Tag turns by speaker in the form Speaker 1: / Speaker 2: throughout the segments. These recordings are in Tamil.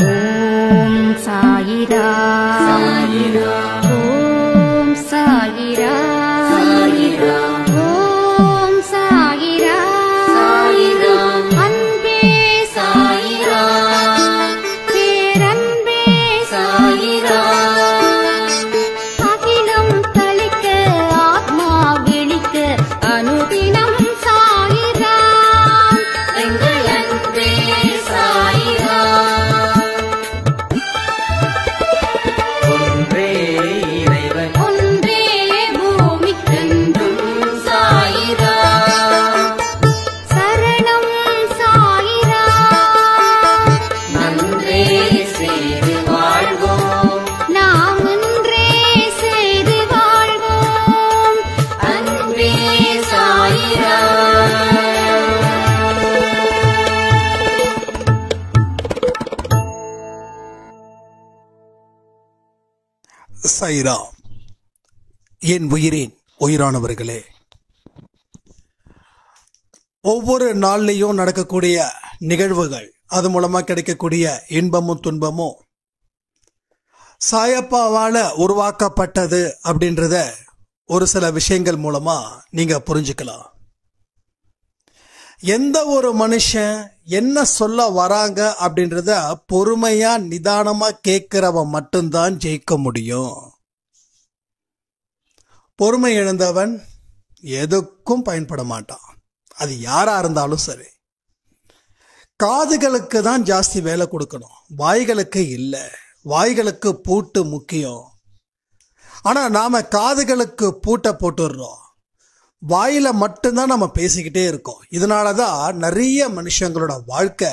Speaker 1: ஓம் சாயிரா சாயிரா ஓம் சாயிரா சாயிரா ஓம் சாயிரா சாயிரா அன்பே சாயிரா பேரன்பே சாயிரா அகிலம் தளிக்க ஆத்மா விழிக்க அனுதினம் சாயிரா எங்கள் அன்பே சாயிரா
Speaker 2: ஒன்றே இறைவன்
Speaker 1: ஒன்றே பூமிக்கென்றும் சாயிரா சரணம் சாயிரா
Speaker 2: நன்றே செய்து வாழ்வோம்
Speaker 1: நாம் ஒன்றே செய்து வாழ்வோம்
Speaker 2: அன்பே சாயிரா
Speaker 3: சாயிரா. என் உயிரின் உயிரானவர்களே, ஒவ்வொரு நாள்லையும் நடக்கக்கூடிய நிகழ்வுகள், அது மூலமா கிடைக்கக்கூடிய இன்பமும் துன்பமும் சாயப்பாவால உருவாக்கப்பட்டது அப்படின்றத ஒரு சில விஷயங்கள் மூலமா நீங்க புரிஞ்சுக்கலாம். எந்த ஒரு மனுஷன் என்ன சொல்ல வராங்க அப்படின்றத பொறுமையா நிதானமா கேட்கிறவன் மட்டும்தான் ஜெயிக்க முடியும். பொறுமை இழந்தவன் எதுக்கும் பயன்பட மாட்டான். அது யாரா இருந்தாலும் சரி. காதுகளுக்கு தான் ஜாஸ்தி வேலை கொடுக்கணும், வாய்களுக்கு இல்லை. வாய்களுக்கு பூட்டு முக்கியம். ஆனா நாம காதுகளுக்கு பூட்டை போட்டுடுறோம், வாயில மட்டும்தான் நம்ம பேசிக்கிட்டே இருக்கோம். இதனாலதான் நிறைய மனுஷங்களோட வாழ்க்கை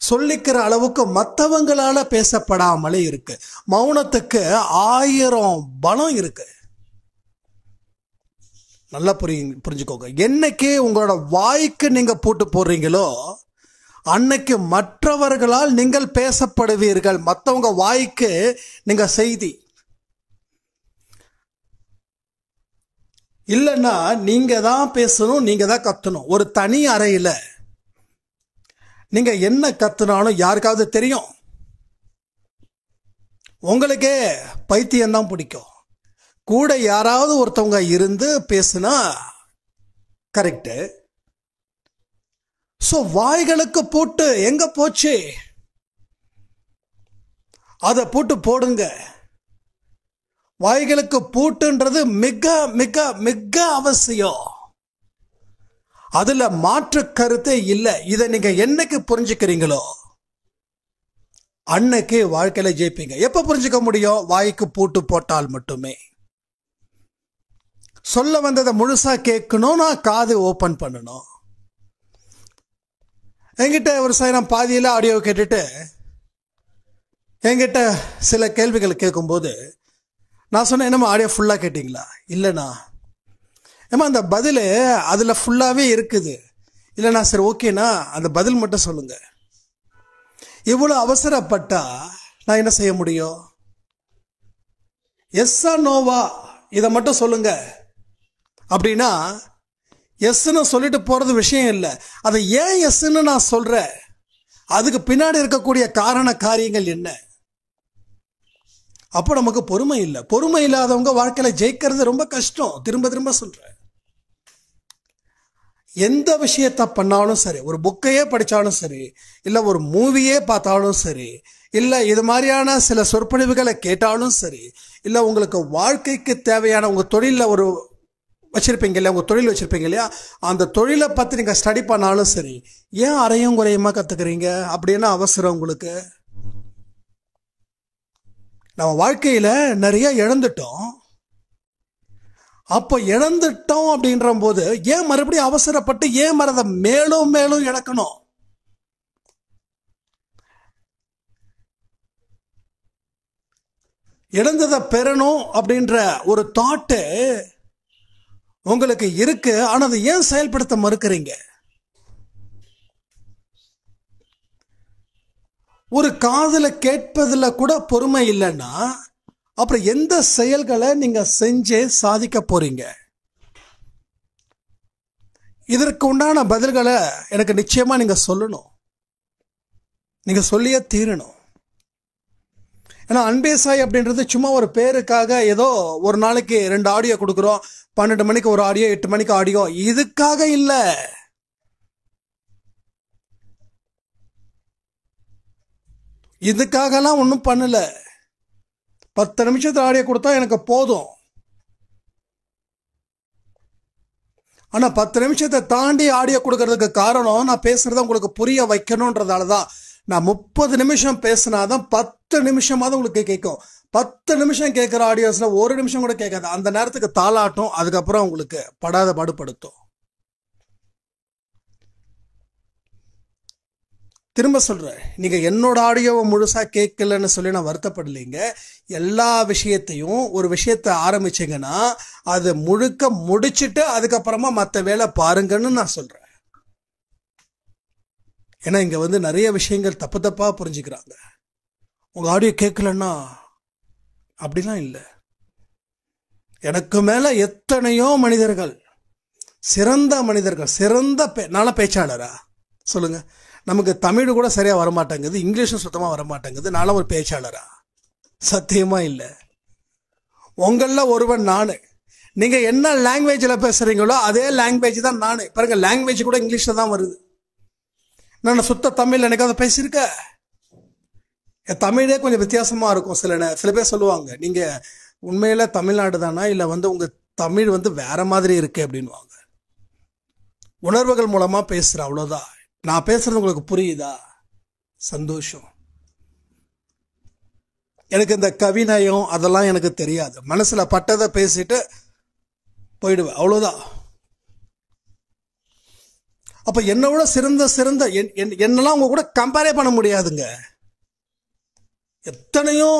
Speaker 3: சொல்லிக்கிற அளவுக்கு மற்றவங்களால பேசப்படாமலே இருக்கு. மௌனத்துக்கு 1000 பலம் இருக்கு. நல்லா புரிஞ்சுக்கோங்க. என்னைக்கு உங்களோட வாய்க்கு நீங்க பூட்டு போடுறீங்களோ அன்னைக்கு மற்றவர்களால் நீங்கள் பேசப்படுவீர்கள். மற்றவங்க வாய்க்கு நீங்க செய்தி இல்லைன்னா நீங்க தான் பேசணும், நீங்க தான் கத்தணும். ஒரு தனி அறையில நீங்க என்ன கத்துனாலும் யாருக்காவது தெரியும். உங்களுக்கே பைத்தியம்தான் பிடிக்கும். கூட யாராவது ஒருத்தவங்க இருந்து பேசுனா கரெக்டு. சோ வாய்களுக்கு பூட்டு எங்க போச்சு? அதை பூட்டு போடுங்க. வாய்களுக்கு பூட்டுன்றது மிக மிக மிக அவசியம். அதுல மாற்று கருத்தே இல்லை. இதை நீங்க என்னைக்கு புரிஞ்சுக்கிறீங்களோ அன்னைக்கு வாழ்க்கையில ஜெயிப்பீங்க. எப்ப புரிஞ்சுக்க முடியும்? வாய்க்கு பூட்டு போட்டால் மட்டுமே. சொல்ல வந்ததை முழுசா கேட்கணும், நான் காது ஓபன் பண்ணணும். என்கிட்ட ஒரு சாயரம் பாதியில ஆடியோ கேட்டுட்டு என்கிட்ட சில கேள்விகள் கேட்கும்போது நான் சொன்னேன், என்னம்மா ஆடியோ ஃபுல்லாக கேட்டிங்களா? இல்லைண்ணா. ஏம்மா அந்த பதில் அதில் ஃபுல்லாகவே இருக்குது. இல்லைண்ணா. சரி ஓகேண்ணா, அந்த பதில் மட்டும் சொல்லுங்க. இவ்வளோ அவசரப்பட்டா நான் என்ன செய்ய முடியும்? எஸ்ஸா நோவா இதை மட்டும் சொல்லுங்க அப்படின்னா எஸ்ன்னு சொல்லிட்டு போறது விஷயம் இல்லை. அதை ஏன் எஸ்ன்னு நான் சொல்றேன், அதுக்கு பின்னாடி இருக்கக்கூடிய காரண காரியங்கள் என்ன? அப்போ நமக்கு பொறுமை இல்லை. பொறுமை இல்லாதவங்க வாழ்க்கையில ஜெயிக்கிறது ரொம்ப கஷ்டம். திரும்ப திரும்ப சொல்றேன். எந்த விஷயத்த பண்ணாலும் சரி, ஒரு புக்கையே படித்தாலும் சரி, இல்லை ஒரு மூவியே பார்த்தாலும் சரி, இல்லை இது மாதிரியான சில சொற்பொழிவுகளை கேட்டாலும் சரி, இல்லை உங்களுக்கு வாழ்க்கைக்கு தேவையான உங்கள் தொழிலில் ஒரு வச்சிருப்பீங்க இல்லையா, உங்கள் தொழில் வச்சிருப்பீங்க இல்லையா, அந்த தொழிலை பற்றி நீங்கள் ஸ்டடி பண்ணாலும் சரி, ஏன் அரையும் குறையுமா கற்றுக்குறீங்க? அப்படின்னு அவசரம் உங்களுக்கு. நம்ம வாழ்க்கையில் நிறைய இழந்துட்டோம். அப்போ இழந்துட்டோம் அப்படின்ற போது ஏன் மறுபடியும் அவசரப்பட்டு ஏன் மறத மேலும் மேலும் இழக்கணும்? இழந்ததை பெறணும் அப்படின்ற ஒரு தாட்டு உங்களுக்கு இருக்கு. ஆனா அதை ஏன் செயல்படுத்த மறுக்கிறீங்க? ஒரு காதுல கேட்பதில் கூட பொறுமை இல்லைன்னா அப்புறம் எந்த செயல்களை நீங்க செஞ்சே சாதிக்க போறீங்க? இதற்கு உண்டான பதில்களை எனக்கு நிச்சயமா நீங்க சொல்லணும். நீங்க சொல்லியே தீரணும். ஏன்னா அன்பே சாய் அப்படின்றது சும்மா ஒரு பேருக்காக ஏதோ ஒரு நாளைக்கு 2 ஆடியோ கொடுக்குறோம், 12 மணிக்கு ஒரு ஆடியோ, 8 மணிக்கு ஆடியோ, இதுக்காக இல்ல. இதுக்காகலாம் ஒன்றும் பண்ணல. 10 நிமிஷத்துல ஆடியோ கொடுத்தா எனக்கு போதும். ஆனா 10 நிமிஷத்தை தாண்டி ஆடியோ கொடுக்கறதுக்கு காரணம் நான் பேசுறத உங்களுக்கு புரிய வைக்கணும்ன்றதால தான். நான் 30 நிமிஷம் பேசினாதான் 10 நிமிஷமாவது உங்களுக்கு கேட்கும். 10 நிமிஷம் கேட்குற ஆடியோஸ்ல 1 நிமிஷம் கூட கேட்காது. அந்த நேரத்துக்கு தாளாட்டும், அதுக்கப்புறம் உங்களுக்கு படாத பாடுபடுத்தும். திரும்ப சொல்றேன், நீங்க என்னோட ஆடியோவை முழுசா கேட்கலன்னு சொல்லி நான் வருத்தப்படலைங்க. எல்லா விஷயத்தையும் ஒரு விஷயத்தை ஆரம்பிச்சீங்கன்னா அதை முழுக்க முடிச்சுட்டு அதுக்கப்புறமா மற்ற வேலை பாருங்கன்னு நான் சொல்றேன். ஏன்னா இங்க வந்து நிறைய விஷயங்கள் தப்பு தப்பா புரிஞ்சுக்கிறாங்க. உங்க ஆடியோ கேட்கலன்னா அப்படிலாம் இல்லை. எனக்கு மேல எத்தனையோ மனிதர்கள், சிறந்த மனிதர்கள், நல்ல பேச்சாளரா சொல்லுங்க. நமக்கு தமிழ் கூட சரியா வரமாட்டேங்குது, இங்கிலீஷும் சுத்தமா வரமாட்டேங்குது. நானும் ஒரு பேச்சாளரா? சத்தியமா இல்லை. உங்கள ஒருவன் நானு. நீங்க என்ன லாங்குவேஜில் பேசுறீங்களோ அதே லாங்குவேஜ் தான் நானு. பாருங்க, லாங்குவேஜ் கூட இங்கிலீஷ்ல தான் வருது. நான் சுத்த தமிழ் எனக்காவது பேசியிருக்க. என் தமிழே கொஞ்சம் வித்தியாசமா இருக்கும். சில பேர் சொல்லுவாங்க, நீங்க உண்மையில தமிழ்நாடு தானா இல்லை வந்து உங்க தமிழ் வந்து வேற மாதிரி இருக்கு அப்படின்வாங்க. உணர்வுகள் மூலமா பேசுற, அவ்வளவுதான். நான் பேசுறது உங்களுக்கு புரியுதா? சந்தோஷம். எனக்கு இந்த கவிநயம் அதெல்லாம் எனக்கு தெரியாது. மனசுல பட்டதை பேசிட்டு போயிடுவேன், அவ்வளவுதான். அப்ப என்னோட சிறந்த என்னெல்லாம் உங்க கூட கம்பேரே பண்ண முடியாதுங்க. எத்தனையோ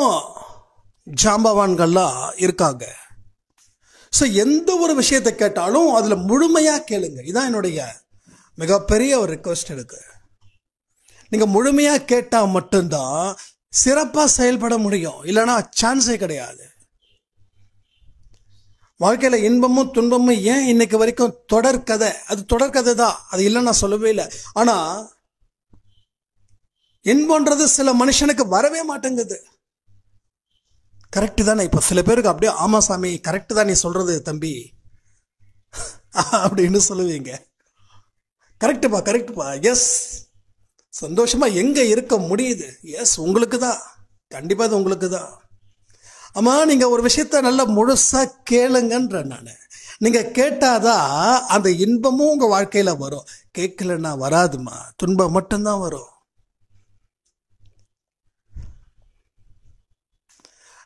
Speaker 3: ஜாம்பவான்கள்லாம் இருக்காங்க. ஸோ எந்த ஒரு விஷயத்தை கேட்டாலும் அதுல முழுமையா கேளுங்க. இதான் என்னுடைய மிகப்பெரிய ஒரு ரிக்வெஸ்ட் இருக்கு. நீங்க முழுமையா கேட்டா மட்டும்தான் சிறப்பா செயல்பட முடியும். இல்லைன்னா சான்ஸே கிடையாது. வாழ்க்கையில இன்பமும் துன்பமும் ஏன் இன்னைக்கு வரைக்கும் தொடர்கதை, அது தொடர்கதை தான், அது இல்லைன்னு நான் சொல்லவே இல்லை. ஆனா இன்பம்ன்றது சில மனுஷனுக்கு வரவே மாட்டேங்குது. கரெக்டு தானே? இப்ப சில பேருக்கு அப்படியே ஆமா சாமி கரெக்டு தான் நீ சொல்றது தம்பி அப்படின்னு சொல்லுவீங்க. கரெக்டுப்பா, எஸ். சந்தோஷமா எங்க இருக்க முடியுது? எஸ், உங்களுக்கு தான். கண்டிப்பா அது உங்களுக்கு தான். ஆமா, நீங்க ஒரு விஷயத்த நல்லா முழுசா கேளுங்கன்ற. நான் நீங்க கேட்டாதான் அந்த இன்பமும் உங்க வாழ்க்கையில வரும். கேட்கலன்னா வராதுமா, துன்பம் மட்டும்தான் வரும்.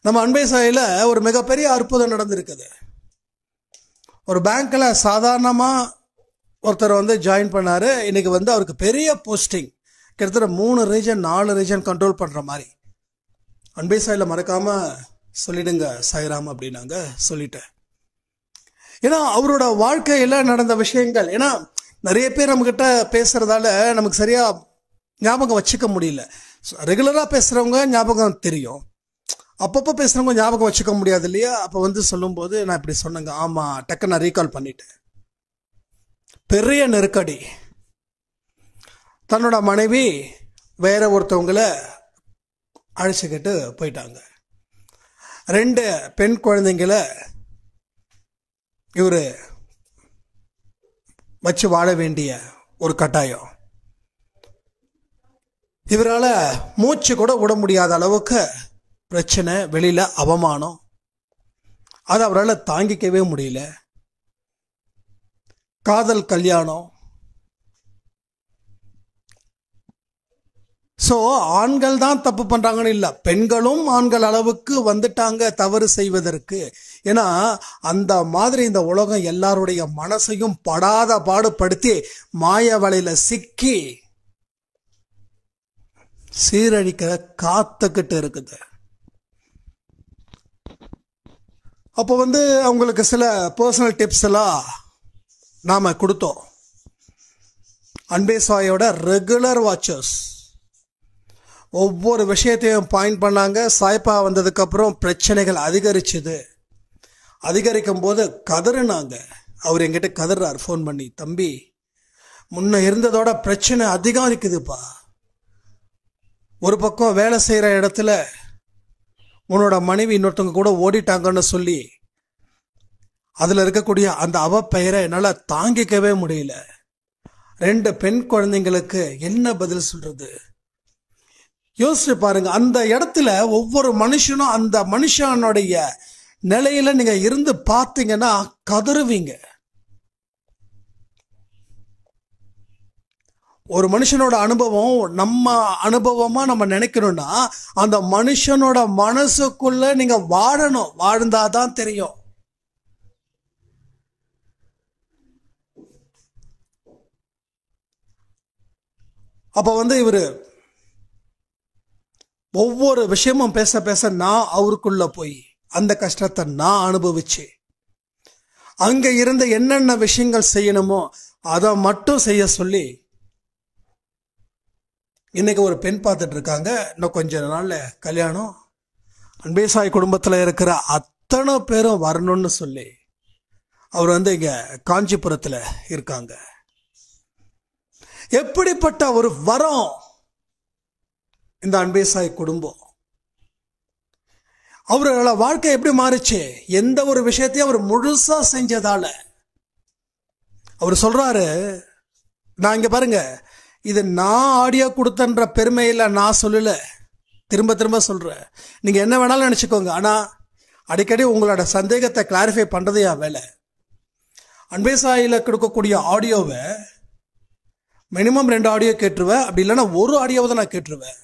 Speaker 3: நம்ம அன்பே சாயில ஒரு மிகப்பெரிய அற்புதம் நடந்திருக்குது. ஒரு பேங்க்ல சாதாரணமா ஒருத்தர் வந்து ஜாயின் பண்ணாரு. இன்னைக்கு வந்து அவருக்கு பெரிய போஸ்டிங், கிட்டத்தட்ட 3 ரீஜன் 4 ரீஜன் கண்ட்ரோல் பண்ற மாதிரி. அன்பே சாயில மறக்காம சொல்லிடுங்க சாய்ராம் அப்படின்னாங்க. சொல்லிட்டேன். ஏன்னா அவரோட வாழ்க்கையில நடந்த விஷயங்கள், ஏன்னா நிறைய பேர் நம்ம கிட்ட பேசுறதால நமக்கு சரியா ஞாபகம் வச்சுக்க முடியல. ரெகுலரா பேசுறவங்க ஞாபகம் தெரியும், அப்பப்போ பேசுறவங்க ஞாபகம் வச்சுக்க முடியாது இல்லையா? அப்போ வந்து சொல்லும் போது நான் இப்படி சொன்னேங்க. ஆமா, டக்குன்னு நான் ரீகால் பண்ணிட்டேன். பெரிய நெருக்கடி. தன்னோட மனைவி வேற ஒருத்தவங்களை அழைச்சிக்கிட்டு போயிட்டாங்க. 2 பெண் குழந்தைங்களை இவரு வச்சு வாழ வேண்டிய ஒரு கட்டாயம். இவரால மூச்சு கூட விட முடியாத அளவுக்கு பிரச்சனை, வெளியில அவமானம், அது அவரால் தாங்கிக்கவே முடியல. காதல் கல்யாணம். சோ ஆண்கள் தான் தப்பு பண்றாங்கன்னு இல்ல, பெண்களும் ஆண்கள் அளவுக்கு வந்துட்டாங்க தவறு செய்வதற்கு. ஏன்னா அந்த மாதிரி இந்த உலகம் எல்லாருடைய மனசையும் படாத பாடுபடுத்தி மாய வலையில சிக்கி சீரழிக்க காத்துக்கிட்டு இருக்குது. அப்போ வந்து அவங்களுக்கு சில பர்சனல் டிப்ஸ் எல்லாம் நாம கொடுத்தோம். அன்பே சாயோட ரெகுலர் வாட்சர்ஸ் ஒவ்வொரு விஷயத்தையும் பாயிண்ட் பண்ணாங்க. சாய்ப்பா வந்ததுக்கு அப்புறம் பிரச்சனைகள் அதிகரிச்சுது. அதிகரிக்கும் போது கதறினாங்க. அவர் என்கிட்ட கதறார் ஃபோன் பண்ணி, தம்பி முன்ன இருந்ததோட பிரச்சனை அதிகம் இருக்குதுப்பா, ஒரு பக்கம் வேலை செய்கிற இடத்துல உன்னோட மனைவி இன்னொருத்தவங்க கூட ஓடிட்டாங்கன்னு சொல்லி அதில் இருக்கக்கூடிய அந்த அவப்பெயரை என்னால் தாங்கிக்கவே முடியல. 2 பெண் குழந்தைங்களுக்கு என்ன பதில் சொல்றது? யோசிச்சு பாருங்க. அந்த இடத்துல ஒவ்வொரு மனுஷனும் அந்த மனுஷனுடைய நிலையில நீங்க இருந்து பார்த்தீங்கன்னா கதறுவீங்க. ஒரு மனுஷனோட அனுபவம் நம்ம அனுபவமா நம்ம நினைக்கணும்னா அந்த மனுஷனோட மனசுக்குள்ள நீங்க வாழணும். வாழ்ந்தாதான் தெரியும். அப்ப இவரு ஒவ்வொரு விஷயமும் பேச பேச நான் அவருக்குள்ள போய் அந்த கஷ்டத்தை நான் அனுபவிச்சு அங்க இருந்த என்னென்ன விஷயங்கள் செய்யணுமோ அதை மட்டும் செய்ய சொல்லி இன்னைக்கு ஒரு பெண் பார்த்துட்டு இருக்காங்க. இன்னும் கொஞ்ச நாள்ல கல்யாணம். அன்பேசாய் குடும்பத்துல இருக்கிற அத்தனை பேரும் வரணும்னு சொல்லி அவர் இங்க காஞ்சிபுரத்துல இருக்காங்க. எப்படிப்பட்ட ஒரு வரம் இந்த அன்பேசாய் குடும்பம். அவரோட வாழ்க்கை எப்படி மாறிச்சு? எந்த ஒரு விஷயத்தையும் அவர் முழுசா செஞ்சதால அவர் சொல்றாரு, நான் இங்க பாருங்க, இது நான் ஆடியோ கொடுத்தன்ற பெருமையில நான் சொல்லல, திரும்ப திரும்ப சொல்றேன். நீங்க என்ன வேணாலும் நினைச்சுக்கோங்க, ஆனா அடிக்கடி உங்களோட சந்தேகத்தை கிளாரிஃபை பண்றது என் வேலை. அன்பேசாயில கொடுக்கக்கூடிய ஆடியோவை மினிமம் 2 ஆடியோ கேட்டுருவேன். அப்படி இல்லைன்னா ஒரு ஆடியோவை தான் நான் கேட்டுருவேன்.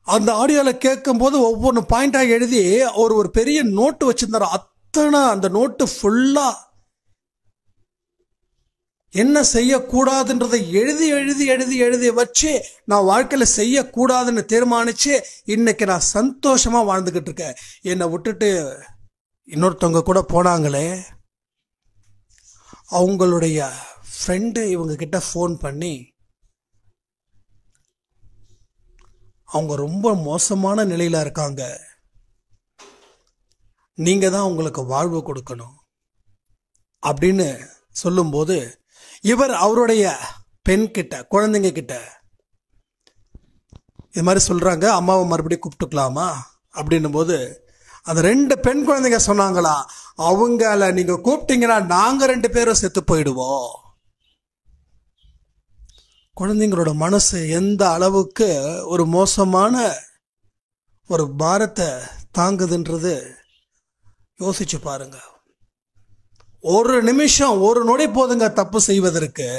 Speaker 3: அந்த ஆடியோவில் கேட்கும் போது ஒவ்வொன்று பாயிண்டாக எழுதி ஒரு பெரிய நோட்டு வச்சிருந்தாரு. அத்தனை அந்த நோட்டு ஃபுல்லா என்ன செய்யக்கூடாதுன்றதை எழுதி எழுதி எழுதி எழுதி வச்சு நான் வாழ்க்கையில செய்யக்கூடாதுன்னு தீர்மானிச்சு இன்னைக்கு நான் சந்தோஷமா வாழ்ந்துகிட்டு இருக்கேன். என்னை விட்டுட்டு இன்னொருத்தவங்க கூட போனாங்களே, அவங்களுடைய ஃப்ரெண்டு இவங்க கிட்ட ஃபோன் பண்ணி அவங்க ரொம்ப மோசமான நிலையில இருக்காங்க, நீங்க தான் அவங்களுக்கு வாழ்வு கொடுக்கணும் அப்படின்னு சொல்லும்போது இவர் அவருடைய பெண் கிட்ட குழந்தைங்க கிட்ட இது மாதிரி சொல்றாங்க, அம்மாவை மறுபடியும் கூப்பிட்டுக்கலாமா அப்படின்னும் போது அந்த 2 பெண் குழந்தைங்க சொன்னாங்களா, அவங்கள நீங்க கூப்பிட்டீங்கன்னா நாங்க 2 பேரும் செத்து போயிடுவோம். குழந்தைங்களோட மனசு எந்த அளவுக்கு ஒரு மோசமான ஒரு பாரத்தை தாங்குதுன்றது யோசிச்சு பாருங்க. ஒரு நிமிஷம் ஒரு நொடி போதுங்க தப்பு செய்வதற்கு.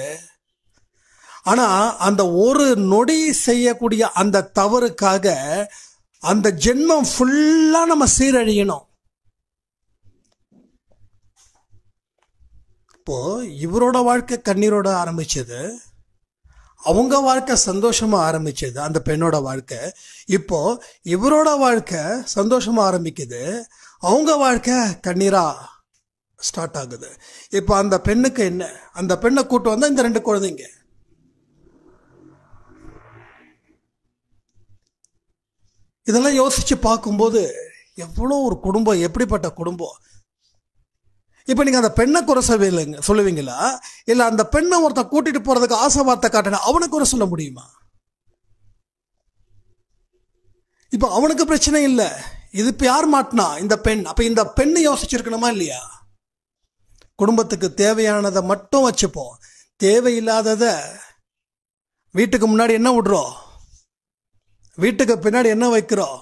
Speaker 3: ஆனா அந்த ஒரு நொடி செய்யக்கூடிய அந்த தவறுக்காக அந்த ஜென்மம் ஃபுல்லா நம்ம சீரழியணும். இப்போ இவரோட வாழ்க்கை கண்ணீரோட ஆரம்பிச்சது, அவங்க வாழ்க்கை சந்தோஷமா ஆரம்பிச்சது, அந்த பெண்ணோட வாழ்க்கை. இப்போ இவரோட வாழ்க்கை சந்தோஷமா ஆரம்பிக்குது, அவங்க வாழ்க்கை கண்ணீரா ஸ்டார்ட் ஆகுது. இப்போ அந்த பெண்ணுக்கு என்ன? அந்த பெண்ணை கூட்டு வந்தா இந்த 2 குழந்தைங்க. இதெல்லாம் யோசிச்சு பார்க்கும்போது எவ்வளோ ஒரு குடும்பம், எப்படிப்பட்ட குடும்பம். இப்போ நீங்க அந்த பெண்ணை குறை சொல்லுவீங்களா, இல்ல அந்த பெண்ணை ஒருத்த கூட்டிட்டு போறதுக்கு ஆசை வார்த்தை காட்டினா அவனுக்கு குறை சொல்ல முடியுமா? இப்போ அவனுக்கு பிரச்சனை இல்லை, இது இப்ப யார் மாட்டினா? இந்த பெண். அப்ப இந்த பெண்ணை யோசிச்சிருக்கணுமா இல்லையா? குடும்பத்துக்கு தேவையானதை மட்டும் வச்சுப்போம், தேவையில்லாதத வீட்டுக்கு முன்னாடி என்ன விடுறோம், வீட்டுக்கு பின்னாடி என்ன வைக்கிறோம்,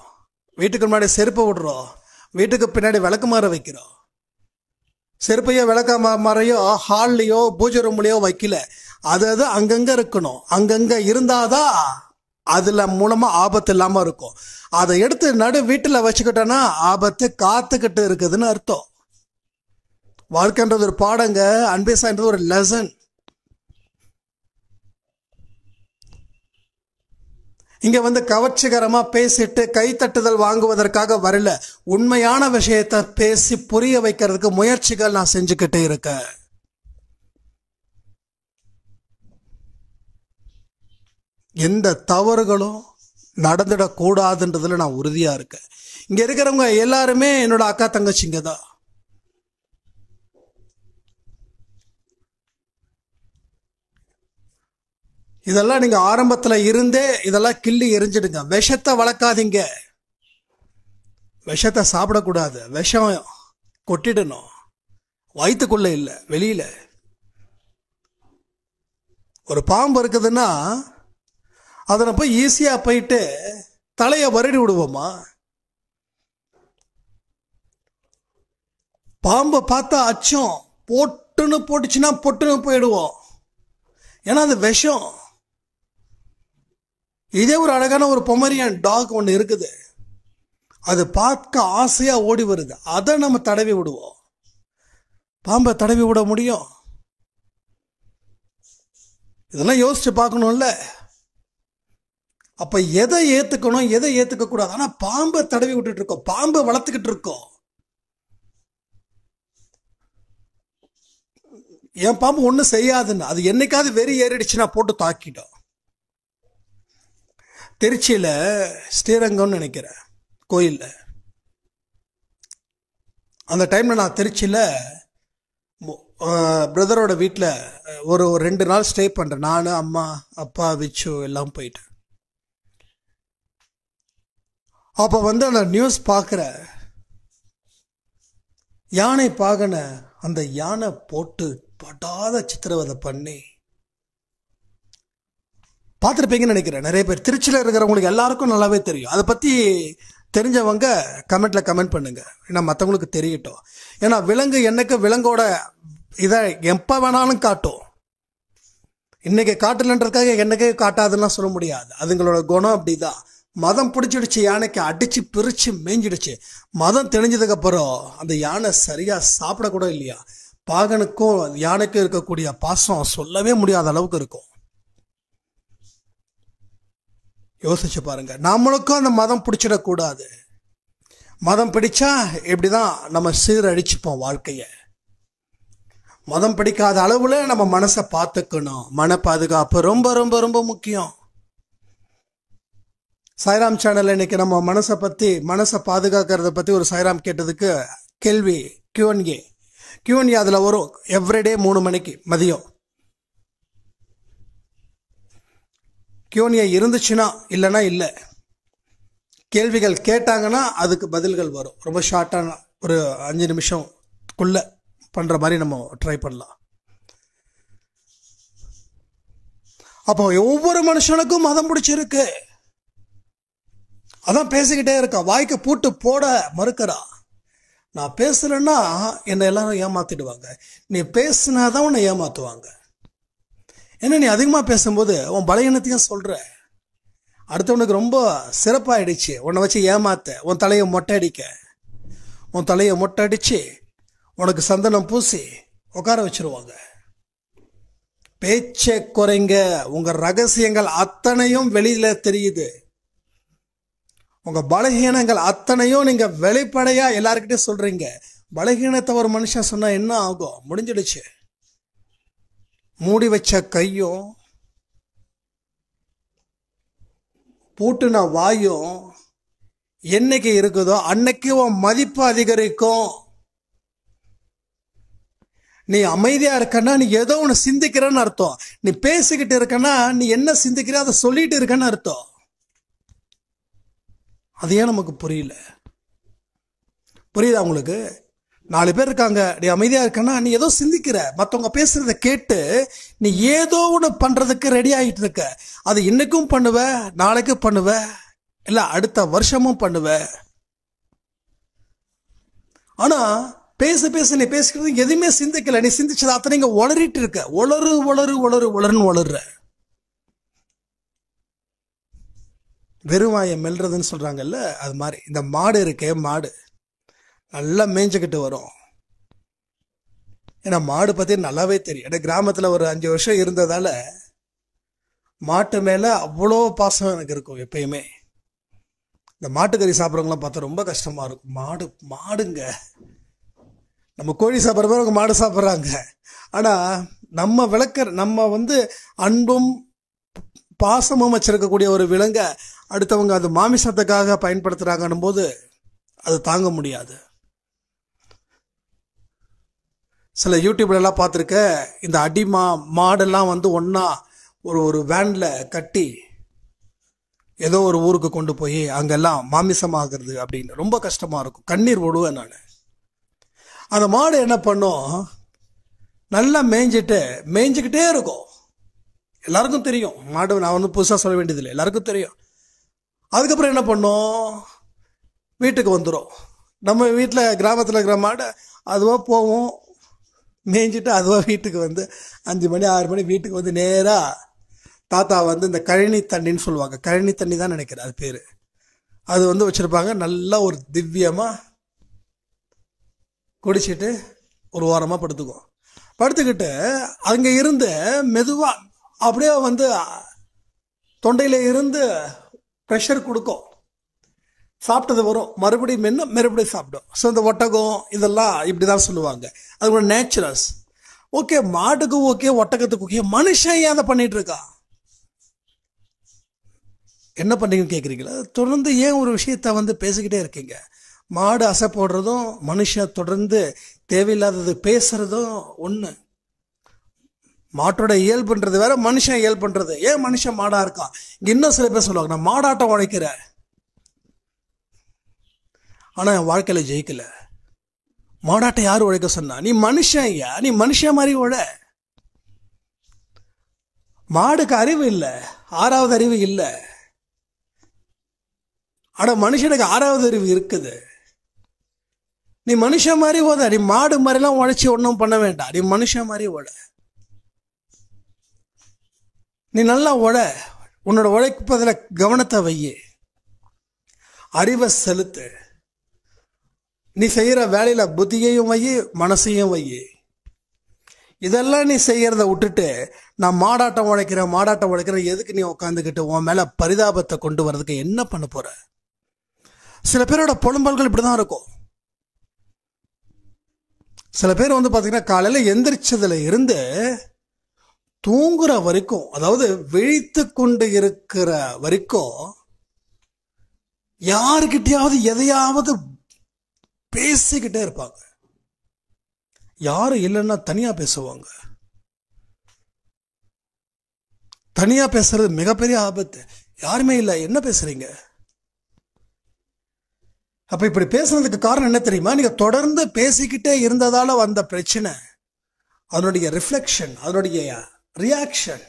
Speaker 3: வீட்டுக்கு முன்னாடி செருப்பை விடுறோம், வீட்டுக்கு பின்னாடி விளக்குமாற வைக்கிறோம். செருப்பையோ விளக்கமாறையோ ஹால்லையோ பூஜை ரூம்லையோ வைக்கல, அது அங்கங்க இருக்கணும். அங்கங்க இருந்தாதான் அதுல மூலமா ஆபத்து இல்லாம இருக்கும். அதை எடுத்து நடு வீட்டுல வச்சுக்கிட்டோன்னா ஆபத்து காத்துக்கிட்டு இருக்குதுன்னு அர்த்தம். வாழ்க்கைன்றது ஒரு பாடங்க, அன்பேசான்றது ஒரு லெசன். இங்க கவர்ச்சிகரமா பேசிட்டு கைத்தட்டுதல் வாங்குவதற்காக வரல, உண்மையான விஷயத்தை பேசி புரிய வைக்கிறதுக்கு முயற்சிகள் நான் செஞ்சுக்கிட்டே இருக்கேன். எந்த தவறுகளும் நடந்துடக்கூடாதுன்றதுல நான் உறுதியா இருக்கேன். இங்க இருக்கிறவங்க எல்லாருமே என்னோட அக்கா தங்கச்சிங்க தான். இதெல்லாம் நீங்க ஆரம்பத்துல இருந்தே இதெல்லாம் கிள்ளி எரிஞ்சிடுங்க. விஷத்தை வளர்க்காதீங்க. விஷத்தை சாப்பிடக்கூடாது. விஷம் கொட்டிடணும். வயிற்றுக்குள்ள இல்ல, வெளியில. ஒரு பாம்பு இருக்குதுன்னா அதனை போய் ஈஸியா போயிட்டு தலையை வருடி விடுவோமா? பாம்பை பார்த்தா அச்சம், போட்டுன்னு போட்டுச்சுன்னா பொட்டுன்னு போயிடுவோம். ஏன்னா அது விஷம். இதே ஒரு அழகான ஒரு பொமரியன் டாக் ஒன்று இருக்குது, அது பார்க்க ஆசையா ஓடி வருது, அதை நம்ம தடவி விடுவோம். பாம்பை தடவி விட முடியும்? இதெல்லாம் யோசிச்சு பார்க்கணும்ல. அப்ப எதை ஏத்துக்கணும், எதை ஏத்துக்க கூடாது? ஆனா பாம்பை தடவி விட்டுட்டு இருக்கோம், பாம்பை வளர்த்துக்கிட்டு இருக்கோம். என் பாம்பு ஒன்றும் செய்யாதுன்னு அது என்னைக்காவது வெறி ஏறிடுச்சுன்னா போட்டு தாக்கிட்டோம். திருச்சியில ஸ்ரீரங்கம்னு நினைக்கிறேன் கோயில்ல, அந்த டைம்ல நான் திருச்சியில பிரதரோட வீட்டில் ஒரு 2 நாள் ஸ்டே பண்றேன். நான், அம்மா, அப்பா, விச்சு எல்லாம் போயிட்டேன். அப்ப அந்த நியூஸ் பார்க்குற யானை பாகன அந்த யானை போட்டு படாத சித்திரவதை பண்ணி பார்த்துருப்பீங்கன்னு நினைக்கிறேன். நிறைய பேர் திருச்சியில் இருக்கிறவங்களுக்கு எல்லாருக்கும் நல்லாவே தெரியும். அதை பற்றி தெரிஞ்சவங்க கமெண்ட்ல கமெண்ட் பண்ணுங்க, ஏன்னா மற்றவங்களுக்கு தெரியட்டும். ஏன்னா விலங்கு என்னைக்கு விலங்கோட இதை எப்போ வேணாலும் காட்டும். இன்னைக்கு காட்டலன்றதுக்காக என்னைக்கே காட்டாதுன்னா சொல்ல முடியாது. அதுங்களோட குணம் அப்படிதான். மதம் பிடிச்சிடுச்சு, யானைக்கு அடிச்சு பிரிச்சு மேய்ஞ்சிடுச்சு. மதம் தெளிஞ்சதுக்கு அப்புறம் அந்த யானை சரியா சாப்பிடக்கூட இல்லையா. பாகனுக்கும் யானைக்கும் இருக்கக்கூடிய பாசம் சொல்லவே முடியாத அளவுக்கு இருக்கும். யோசிச்சு பாருங்க. நம்மளுக்கும் அந்த மதம் பிடிச்சிடக்கூடாது. மதம் பிடிச்சா இப்படிதான் நம்ம சீரழிச்சுப்போம் வாழ்க்கைய. மதம் பிடிக்காத அளவுல நம்ம மனசை பார்த்துக்கணும். மன பாதுகாப்பு ரொம்ப ரொம்ப ரொம்ப முக்கியம். சாய்ராம் சேனல் இன்னைக்கு நம்ம மனசை பாதுகாக்கிறத பத்தி ஒரு சாய்ராம் கேட்டதுக்கு கேள்வி Q&A அதுல வரும். எவ்ரிடே 3 மணிக்கு மதியம் Q&A இருந்துச்சுன்னா, இல்லைன்னா இல்லை. கேள்விகள் கேட்டாங்கன்னா அதுக்கு பதில்கள் வரும். ரொம்ப ஷார்ட்டான ஒரு 5 நிமிஷம்குள்ள பண்ற மாதிரி நம்ம ட்ரை பண்ணலாம். அப்போ ஒவ்வொரு மனுஷனுக்கும் மதம் பிடிச்சிருக்கு. அதான் பேசிக்கிட்டே இருக்கா, வாய்க்கு பூட்டு போட மறுக்கிறா. நான் பேசுறேன்னா என்னை எல்லாரும் ஏமாத்திடுவாங்க, நீ பேசுனாதான் உன்னை ஏமாத்துவாங்க. ஏன்னா நீ அதிகமா பேசும்போது உன் பலகீனத்தையும் சொல்ற. அடுத்தவனுக்கு ரொம்ப சிறப்பாயிடுச்சு உன்னை வச்சு ஏமாத்த, உன் தலையை மொட்டை அடிச்சு உனக்கு சந்தனம் பூசி உட்கார வச்சிருவாங்க. பேச்சை குறைங்க. உங்க ரகசியங்கள் அத்தனையும் வெளியில தெரியுது. உங்க பலகீனங்கள் அத்தனையும் நீங்க வெளிப்படையா எல்லாருக்கிட்டையும் சொல்றீங்க. பலகீனத்தை ஒரு மனுஷன் சொன்னா என்ன ஆகும்? முடிஞ்சிடுச்சு. மூடி வச்ச கையும் பூட்டுன வாயும் என்னைக்கு இருக்குதோ அன்னைக்கு உன் மதிப்பு அதிகரிக்கும். நீ அமைதியா இருக்கன்னா நீ ஏதோ ஒன்று சிந்திக்கிறன்னு அர்த்தம். நீ பேசிக்கிட்டு இருக்கன்னா நீ என்ன சிந்திக்கிற அதை சொல்லிட்டு இருக்கன்னு அர்த்தம். அது ஏன் நமக்கு புரியுதா உங்களுக்கு? 4 பேர் இருக்காங்க, நீ அமைதியா இருக்கன்னா நீ ஏதோ சிந்திக்கிற. மற்றவங்க பேசுறத கேட்டு நீ ஏதோ ஒன்று பண்றதுக்கு ரெடி ஆகிட்டு இருக்க. அது இன்னைக்கும் பண்ணுவ, நாளைக்கும் பண்ணுவ, இல்ல அடுத்த வருஷமும் பண்ணுவ. ஆனா பேச நீ பேசுறது எதுவுமே சிந்திக்கல. நீ சிந்திச்சது அத்தனை நீங்க உளறிட்டு இருக்க. உளருன்னு உளர்ற. வெறுவாயை மெல்றதுன்னு சொல்றாங்கல்ல, அது மாதிரி இந்த மாடு இருக்கே, மாடு நல்லா மேய்ஞ்சுக்கிட்டு வரும். ஏன்னா மாடு பத்தி நல்லாவே தெரியும். ஏன்னா கிராமத்துல ஒரு 5 வருஷம் இருந்ததால மாட்டு மேல அவ்வளோ பாசம் எனக்கு இருக்கும் எப்பயுமே. இந்த மாட்டுக்கறி சாப்பிட்றவங்களாம் பார்த்தா ரொம்ப கஷ்டமா இருக்கும். மாடுங்க, நம்ம கோழி சாப்பிட்ற அவங்க மாடு சாப்பிட்றாங்க. ஆனா நம்ம அன்பும் பாசமும் வச்சிருக்கக்கூடிய ஒரு விலங்க அடுத்தவங்க அது மாமிசத்துக்காக பயன்படுத்துறாங்கன்னும் போது அது தாங்க முடியாது. சில யூடியூப்ல எல்லாம் பார்த்துருக்க, இந்த மாடெல்லாம் ஒன்னா ஒரு வேன்ல கட்டி ஏதோ ஒரு ஊருக்கு கொண்டு போய் அங்கெல்லாம் மாமிசமாகிறது அப்படின்னு ரொம்ப கஷ்டமா இருக்கும். கண்ணீர் விடுவேன் நான். அந்த மாடு என்ன பண்ணும், நல்லா மேய்ஞ்சிக்கிட்டே இருக்கும். எல்லாருக்கும் தெரியும் மாடு, நான் வந்து புதுசாக சொல்ல வேண்டியதில்லை, எல்லாருக்கும் தெரியும். அதுக்கப்புறம் என்ன பண்ணும், வீட்டுக்கு வந்துடும். நம்ம வீட்டில் கிராமத்தில் இருக்கிற மாடு அதுவாக போவோம், மேய்ஞ்சிட்டு அதுவாக வீட்டுக்கு வந்து 5 மணி 6 மணி வீட்டுக்கு வந்து நேராக தாத்தா வந்து இந்த கழனி தண்ணின்னு சொல்லுவாங்க, கழனி தண்ணி தான் நினைக்கிறேன் அது பேர், அது வந்து வச்சுருப்பாங்க. நல்லா ஒரு திவ்யமாக குடிச்சிட்டு ஒரு ஓரமாக படுத்துக்கிட்டு அங்கே இருந்து மெதுவாக அப்படியே வந்து தொண்டையில் இருந்து ப்ரெஷர் கொடுக்கும். சாப்பிட்டது வரும், மறுபடியும் சாப்பிடும். ஸோ இந்த ஒட்டகம் இதெல்லாம் இப்படி தான் சொல்லுவாங்க, அது ஒரு நேச்சுரல்ஸ். ஓகே, மாட்டுக்கு ஓகே, ஒட்டகத்துக்கு ஓகே, மனுஷன் ஏன் அதை பண்ணிட்டு இருக்கா? என்ன பண்ணீங்கன்னு கேட்குறீங்களா? தொடர்ந்து ஏன் ஒரு விஷயத்த வந்து பேசிக்கிட்டே இருக்கீங்க? மாடு அசை போடுறதும் மனுஷன் தொடர்ந்து தேவையில்லாதது பேசுறதும் ஒன்று. மாட்டோட இயல்புன்றது வேற, மனுஷன் இயல்புன்றது. ஏன் மனுஷன் மாடா இருக்கான்? இங்க இன்னும் சில பேர் சொல்லுவாங்க, நான் மாடாட்டம் உழைக்கிறேன், ஆனா என் வாழ்க்கையில ஜெயிக்கல. மாடாட்டம் யாரு உழைக்க சொன்னா? நீ மனுஷன் ஐயா, நீ மனுஷன் மாதிரி உழ. மாடுக்கு அறிவு இல்லை, 6வது அறிவு இல்லை. ஆனா மனுஷனுக்கு 6வது அறிவு இருக்குது. நீ மனுஷன் மாதிரி ஓத, நீ மாடு மாதிரிலாம் உழைச்சி ஒன்றும் பண்ண வேண்டாம், நீ மனுஷன் மாதிரி ஓட. நீ நல்லா உழ, உன்னோட உழைப்பதில் கவனத்தை வையு, அறிவை செலுத்து. நீ செய்யற வேலையில புத்தியையும் வையு, மனசையும் வையு. இதெல்லாம் நீ செய்யறத விட்டுட்டு நான் மாடாட்டம் உழைக்கிறேன் எதுக்கு நீ உட்காந்துக்கிட்டு உன் மேல பரிதாபத்தை கொண்டு வர்றதுக்கு என்ன பண்ண போற? சில பேரோட புலம்பல்கள் இப்படிதான் இருக்கும். சில பேர் வந்து பாத்தீங்கன்னா காலையில எந்திரிச்சதுல இருந்து தூங்குற வரைக்கும், அதாவது விழித்து கொண்டு இருக்கிற வரைக்கும் யாருக்கிட்டையாவது எதையாவது பேசிக்கிட்டே இருப்பாங்க. யாரும் இல்லைன்னா தனியா பேசுவாங்க. தனியா பேசுறது மிகப்பெரிய ஆபத்து. யாருமே இல்லை, என்ன பேசுறீங்க? அப்ப இப்படி பேசுறதுக்கு காரணம் என்ன தெரியுமா? நீங்க தொடர்ந்து பேசிக்கிட்டே இருந்ததால வந்த பிரச்சனை, அதனுடைய ரிஃப்ளெக்ஷன், அதனுடைய ரியாக்ஷன்,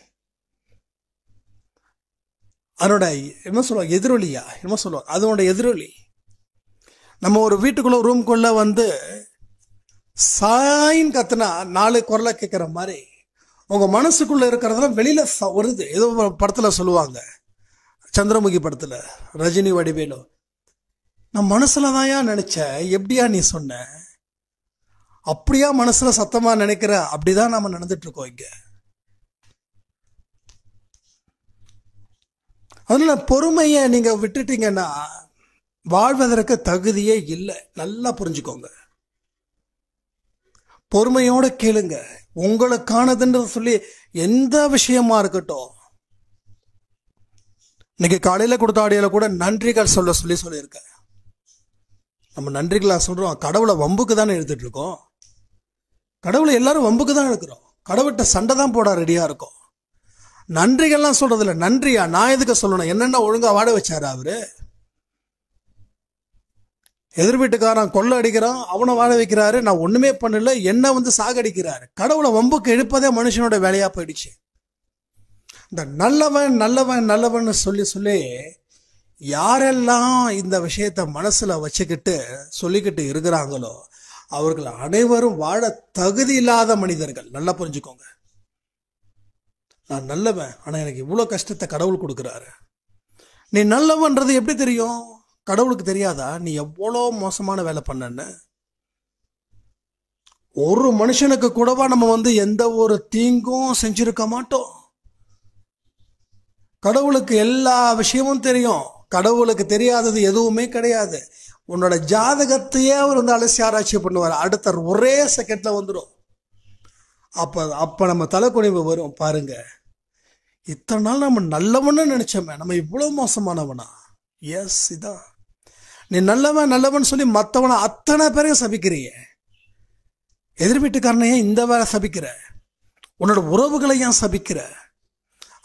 Speaker 3: அதனோட என்ன சொல்லுவாங்க, எதிரொலியா என்ன சொல்லுவாங்க, அதனோட எதிரொலி. நம்ம ஒரு வீட்டுக்குள்ள ரூம்குள்ள வந்து சாயின் கத்துனா 4 குரலை கேட்கிற மாதிரி உங்க மனசுக்குள்ள இருக்கிறதெல்லாம் வெளியில வருது. ஏதோ படத்துல சொல்லுவாங்க, சந்திரமுகி படத்துல ரஜினி வடிவேலு, நான் மனசுலதான் நினைச்சேன், எப்படியா நீ சொன்ன, அப்படியா மனசுல சத்தமா நினைக்கிற? அப்படிதான் நாம நடந்துட்டு இருக்கோம் இங்க. அதனால பொறுமையை நீங்க விட்டுட்டீங்கன்னா வாழ்வதற்கு தகுதியே இல்லை. நல்லா புரிஞ்சுக்கோங்க. பொறுமையோட கேளுங்க. உங்களுக்கானதுன்றது சொல்லி எந்த விஷயமா இருக்கட்டும். இன்னைக்கு காலையில கொடுத்த ஆடியோல கூட நன்றிகள் சொல்லியிருக்கேன். நம்ம நன்றிகளா சொல்றோம், கடவுளை வம்புக்கு தானே எடுத்துட்டு இருக்கோம். கடவுளை எல்லாரும் வம்புக்கு தான் எடுக்கிறோம். கடவுள்கிட்ட சண்டை தான் போட ரெடியா இருக்கும். நன்றிகள்லாம் சொல்றது இல்லை. நன்றியா? நான் எதுக்கு சொல்லணும்? என்னென்ன ஒழுங்கா வாட வச்சாரு அவரு? எதிர் வீட்டுக்காரன் கொள்ளை அடிக்கிறான், அவனை வாழ வைக்கிறாரு, நான் ஒண்ணுமே பண்ணல, என்ன வந்து சாகடிக்கிறாரு. கடவுளை வம்புக்கு எடுப்பதே மனுஷனோட வேலையா போயிடுச்சு. இந்த நல்லவன் சொல்லி யாரெல்லாம் இந்த விஷயத்த மனசுல வச்சுக்கிட்டு சொல்லிக்கிட்டு இருக்கிறாங்களோ அவர்கள் அனைவரும் வாழ தகுதி இல்லாத மனிதர்கள். நல்லா புரிஞ்சுக்கோங்க. நான் நல்லவன், ஆனா எனக்கு இவ்வளவு கஷ்டத்தை கடவுள் கொடுக்கிறாரு. நீ நல்லவன்றது எப்படி தெரியும்? கடவுளுக்கு தெரியாதா நீ எவ்வளோ மோசமான வேலை பண்ணன்னு? ஒரு மனுஷனுக்கு கூடவா நம்ம வந்து எந்த ஒரு தீங்கும் செஞ்சிருக்க மாட்டோம். கடவுளுக்கு எல்லா விஷயமும் தெரியும். கடவுளுக்கு தெரியாதது எதுவுமே கிடையாது. உன்னோட ஜாதகத்தையே அவர் வந்து அலசி ஆராய்ச்சி பண்ணுவார். அடுத்த ஒரே செகண்ட்ல வந்துடும். அப்ப நம்ம தலைக்குனிவு வரும். பாருங்க, இத்தனை நாள் நம்ம நல்லவன்னு நினைச்சோமே, நம்ம இவ்வளவு மோசமானவனா? எஸ், இதான். நீ நல்லவன் சொல்லி மற்றவனை அத்தனை பேரையும் சபிக்கிறிய. எதிர் வீட்டுக்காரனையே இந்த வேலை சபிக்கிற, உன்னோட உறவுகளை ஏன் சபிக்கிற?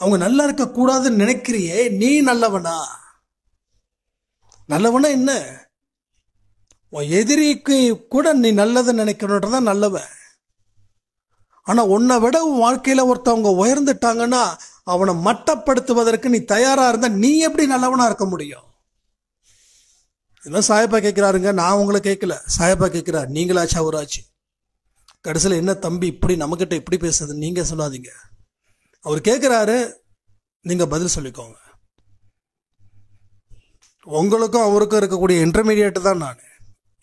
Speaker 3: அவங்க நல்லா இருக்க கூடாதுன்னு நினைக்கிறியே, நீ நல்லவனா? நல்லவனா என்ன? உன் எதிரிக்கு கூட நீ நல்லதை நினைக்கணுன்றதான் நல்லவன். ஆனா உன்னை விட உன் வாழ்க்கையில ஒருத்தவங்க உயர்ந்துட்டாங்கன்னா அவனை மட்டப்படுத்துவதற்கு நீ தயாரா இருந்தா நீ எப்படி நல்லவனா இருக்க முடியும்? இதெல்லாம் சாயப்பா கேட்கிறாருங்க, நான் உங்களை கேட்கல. சாயப்பா கேட்கிறார், நீங்களாச்சு அவராச்சு. கடைசியில் என்ன தம்பி இப்படி நம்மகிட்ட இப்படி பேசுறது நீங்க சொல்லாதீங்க. அவர் கேட்கிறாரு, நீங்க பதில் சொல்லிக்கோங்க. உங்களுக்கும் அவருக்கும் இருக்கக்கூடிய இன்டர்மீடியேட் தான் நான்.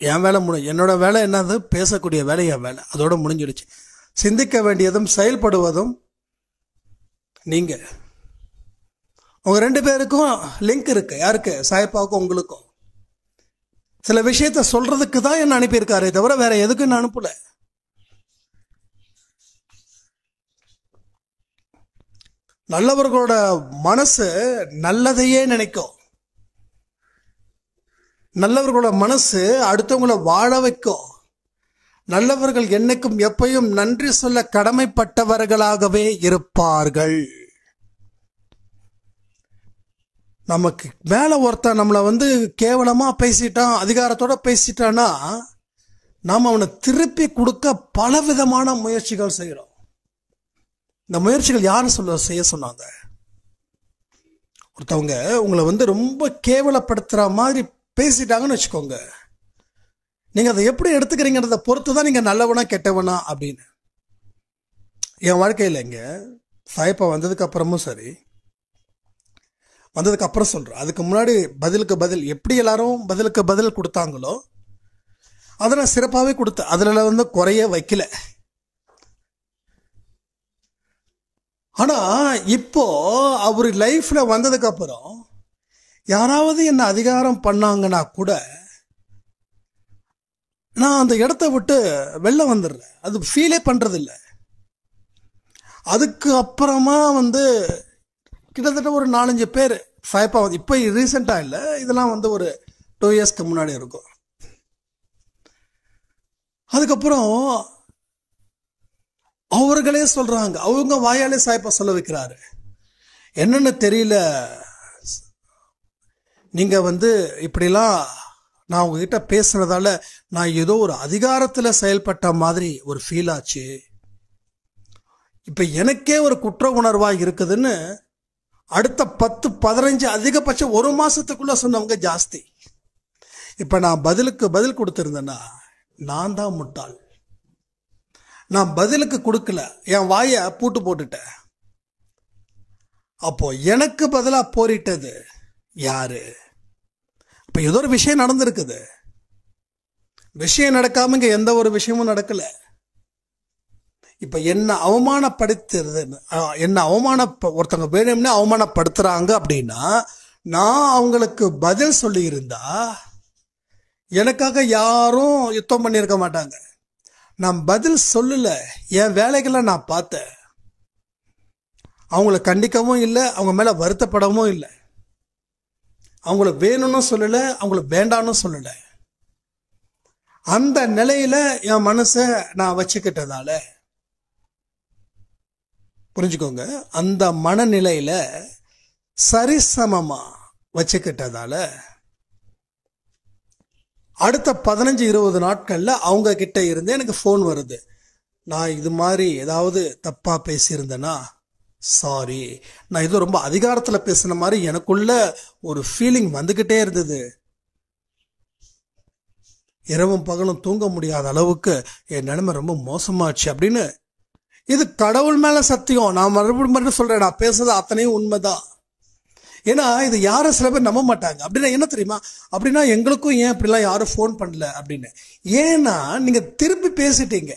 Speaker 3: என் வேலை என்னோட வேலை என்னது? பேசக்கூடிய வேலை என் வேலை, அதோட முடிஞ்சிடுச்சு. சிந்திக்க வேண்டியதும் செயல்படுவதும் நீங்க. உங்க 2 பேருக்கும் லிங்க் இருக்கு. யாருக்கு? சாயப்பாவுக்கும் உங்களுக்கும். சில விஷயத்த சொல்றதுக்கு தான் என்ன அனுப்பியிருக்காரே தவிர வேற எதுக்கும் என்ன அனுப்பல. நல்லவர்களோட மனசு நல்லதையே நினைக்கும். நல்லவர்களோட மனசு அடுத்தவங்களை வாழ வைக்கும். நல்லவர்கள் என்னைக்கும் எப்பயும் நன்றி சொல்ல கடமைப்பட்டவர்களாகவே இருப்பார்கள். நமக்கு மேல ஒருத்தன் நம்மளை கேவலமா பேசிட்டான், அதிகாரத்தோட பேசிட்டான்னா நாம் அவனை திருப்பி கொடுக்க பலவிதமான முயற்சிகள் செய்கிறோம். இந்த முயற்சிகள் யாரும் செய்ய சொன்னாங்க? ஒருத்தவங்க உங்களை ரொம்ப கேவலப்படுத்துற மாதிரி பேசிட்டாங்கன்னு வச்சுக்கோங்க, நீங்க அதை எப்படி எடுத்துக்கிறீங்கிறத பொறுத்து தான் நீங்க நல்லவனா கெட்டவனா அப்படின்னு. என் வாழ்க்கையில் இங்க சாயப்பா வந்ததுக்கு அப்புறமும் சரி, வந்ததுக்கு அப்புறம் சொல்றேன், அதுக்கு முன்னாடி பதிலுக்கு பதில் எப்படி எல்லாரும் பதிலுக்கு பதில் கொடுத்தாங்களோ அதை நான் சிறப்பாகவே கொடுத்தேன். அதுல குறைய வைக்கல. ஆனா இப்போ அவர் லைஃப்ல வந்ததுக்கு அப்புறம் யாராவது என்ன அதிகாரம் பண்ணாங்கன்னா கூட நான் அந்த இடத்த விட்டு வெளில வந்துடுறேன். அது ஃபீலே பண்றது இல்லை. அதுக்கு அப்புறமா கிட்டத்தட்ட ஒரு 4-5 பேர் சாயப்பா இப்போ ரீசெண்டா இல்லை, இதெல்லாம் ஒரு 2 இயர்ஸ்க்கு முன்னாடி இருக்கும். அதுக்கப்புறம் அவர்களே சொல்றாங்க, அவங்க வாயாலே சாயப்பா சொல்ல வைக்கிறாரு, என்னன்னு தெரியல, நீங்க இப்படிலாம் நான் உங்ககிட்ட பேசுனதால நான் ஏதோ ஒரு அதிகாரத்தில் செயல்பட்ட மாதிரி ஒரு ஃபீல் ஆச்சு. இப்ப எனக்கே ஒரு குற்ற உணர்வா இருக்குதுன்னு அடுத்த 10-15 அதிகபட்சம் 1 மாசத்துக்குள்ள சொன்னவங்க ஜாஸ்தி. இப்ப நான் பதிலுக்கு பதில் கொடுத்திருந்தேன்னா நான் தான் முட்டாள். நான் பதிலுக்கு கொடுக்கல, என் வாயை பூட்டு போட்டுட்டேன். அப்போ எனக்கு பதிலா போரிட்டது யாரு? இப்ப ஏதோ ஒரு விஷயம் நடந்திருக்குது. விஷயம் நடக்காம இங்க எந்த ஒரு விஷயமும் நடக்கல. இப்ப என்ன அவமானப்படுத்துறது, என்ன ஒருத்தவங்க வேணும்னு அவமானப்படுத்துறாங்க அப்படின்னா நான் அவங்களுக்கு பதில் சொல்லி இருந்தா எனக்காக யாரும் யுத்தம் பண்ணியிருக்க மாட்டாங்க. நான் பதில் சொல்லல, என் வேலைகளை நான் பார்த்தேன். அவங்கள கண்டிக்கவும் இல்லை, அவங்க மேல வருத்தப்படவும் இல்லை. அவங்கள வேணும்னு சொல்லல, அவங்கள வேண்டான்னு சொல்லல. அந்த நிலையில என் மனசை நான் வச்சுக்கிட்டதால, புரிஞ்சுக்கோங்க, அந்த மனநிலையில சரிசமமா வச்சுக்கிட்டதால அடுத்த 15-20 நாட்கள்ல அவங்க கிட்ட இருந்து எனக்கு ஃபோன் வருது. நான் இது மாதிரி ஏதாவது தப்பா பேசியிருந்தேன்னா சாரி, நான் ஏதோ ரொம்ப அதிகாரத்துல பேசின மாதிரி எனக்குள்ள ஒரு ஃபீலிங் வந்துகிட்டே இருந்தது. இரவும் பகலும் தூங்க முடியாத அளவுக்கு என் நிலைமை ரொம்ப மோசமாச்சு அப்படின்னு. இது கடவுள் மேல சத்தியம். நான் மறுபடியும் சொல்றேன், நான் பேசுறது அத்தனையும் உண்மைதான். ஏன்னா இது யாரும் சில பேர் நம்ப மாட்டாங்க. அப்படின்னா என்ன தெரியுமா, அப்படின்னா எங்களுக்கும் ஏன் இப்படிலாம் யாரும் ஃபோன் பண்ணல அப்படின்னு. ஏன்னா நீங்க திருப்பி பேசிட்டீங்க.